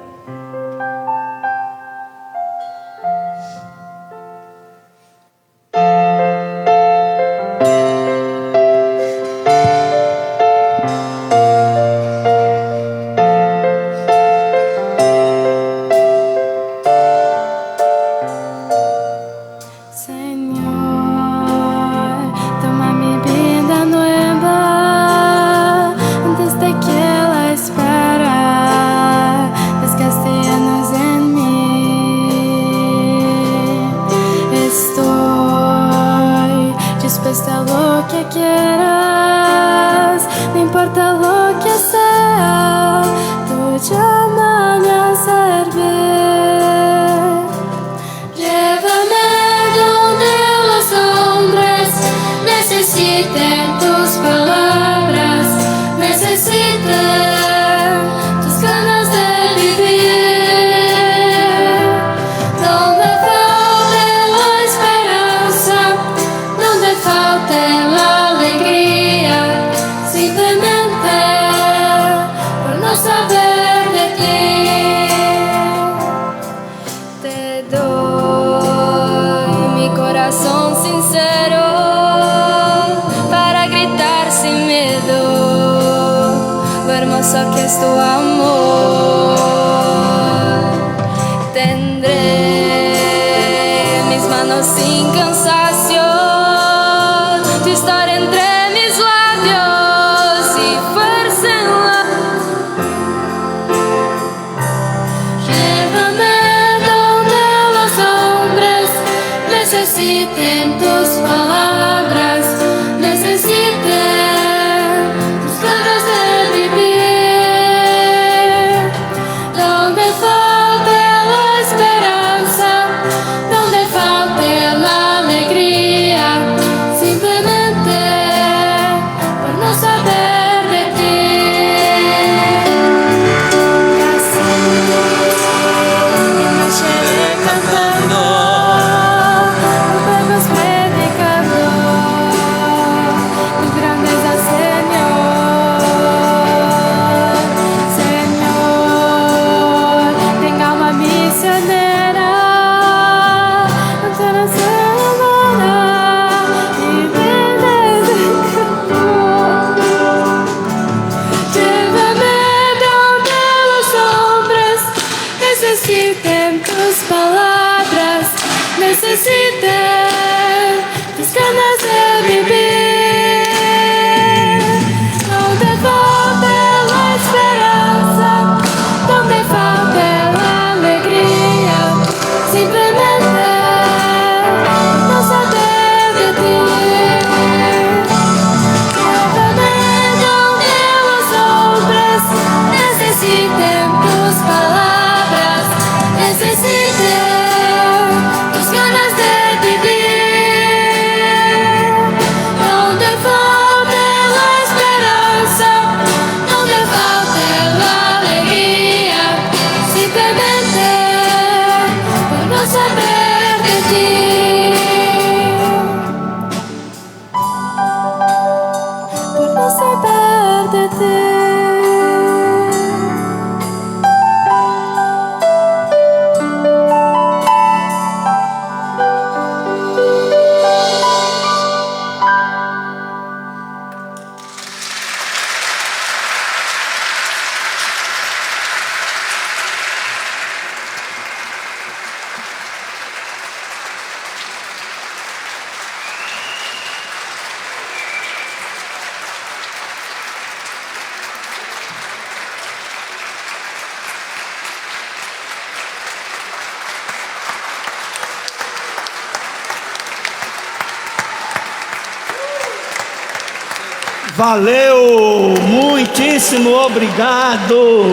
Valeu! Muitíssimo obrigado!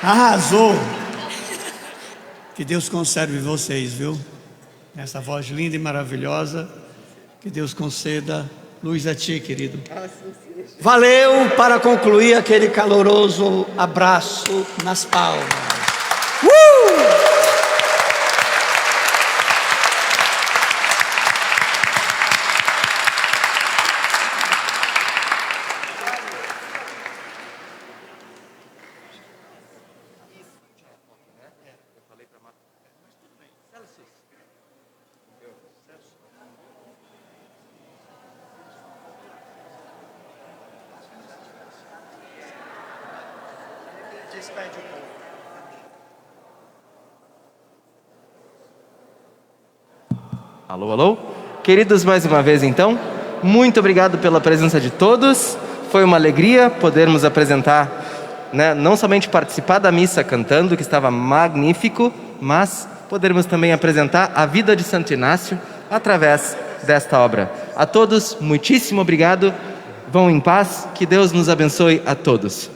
Arrasou! Que Deus conserve vocês, viu? Essa voz linda e maravilhosa. Que Deus conceda luz a ti, querido. Valeu! Para concluir, aquele caloroso abraço nas palmas. Alô, alô? Queridos, mais uma vez então, muito obrigado pela presença de todos. Foi uma alegria podermos apresentar, não somente participar da missa cantando, que estava magnífico, mas podermos também apresentar a vida de Santo Inácio através desta obra. A todos, muitíssimo obrigado. Vão em paz, que Deus nos abençoe a todos.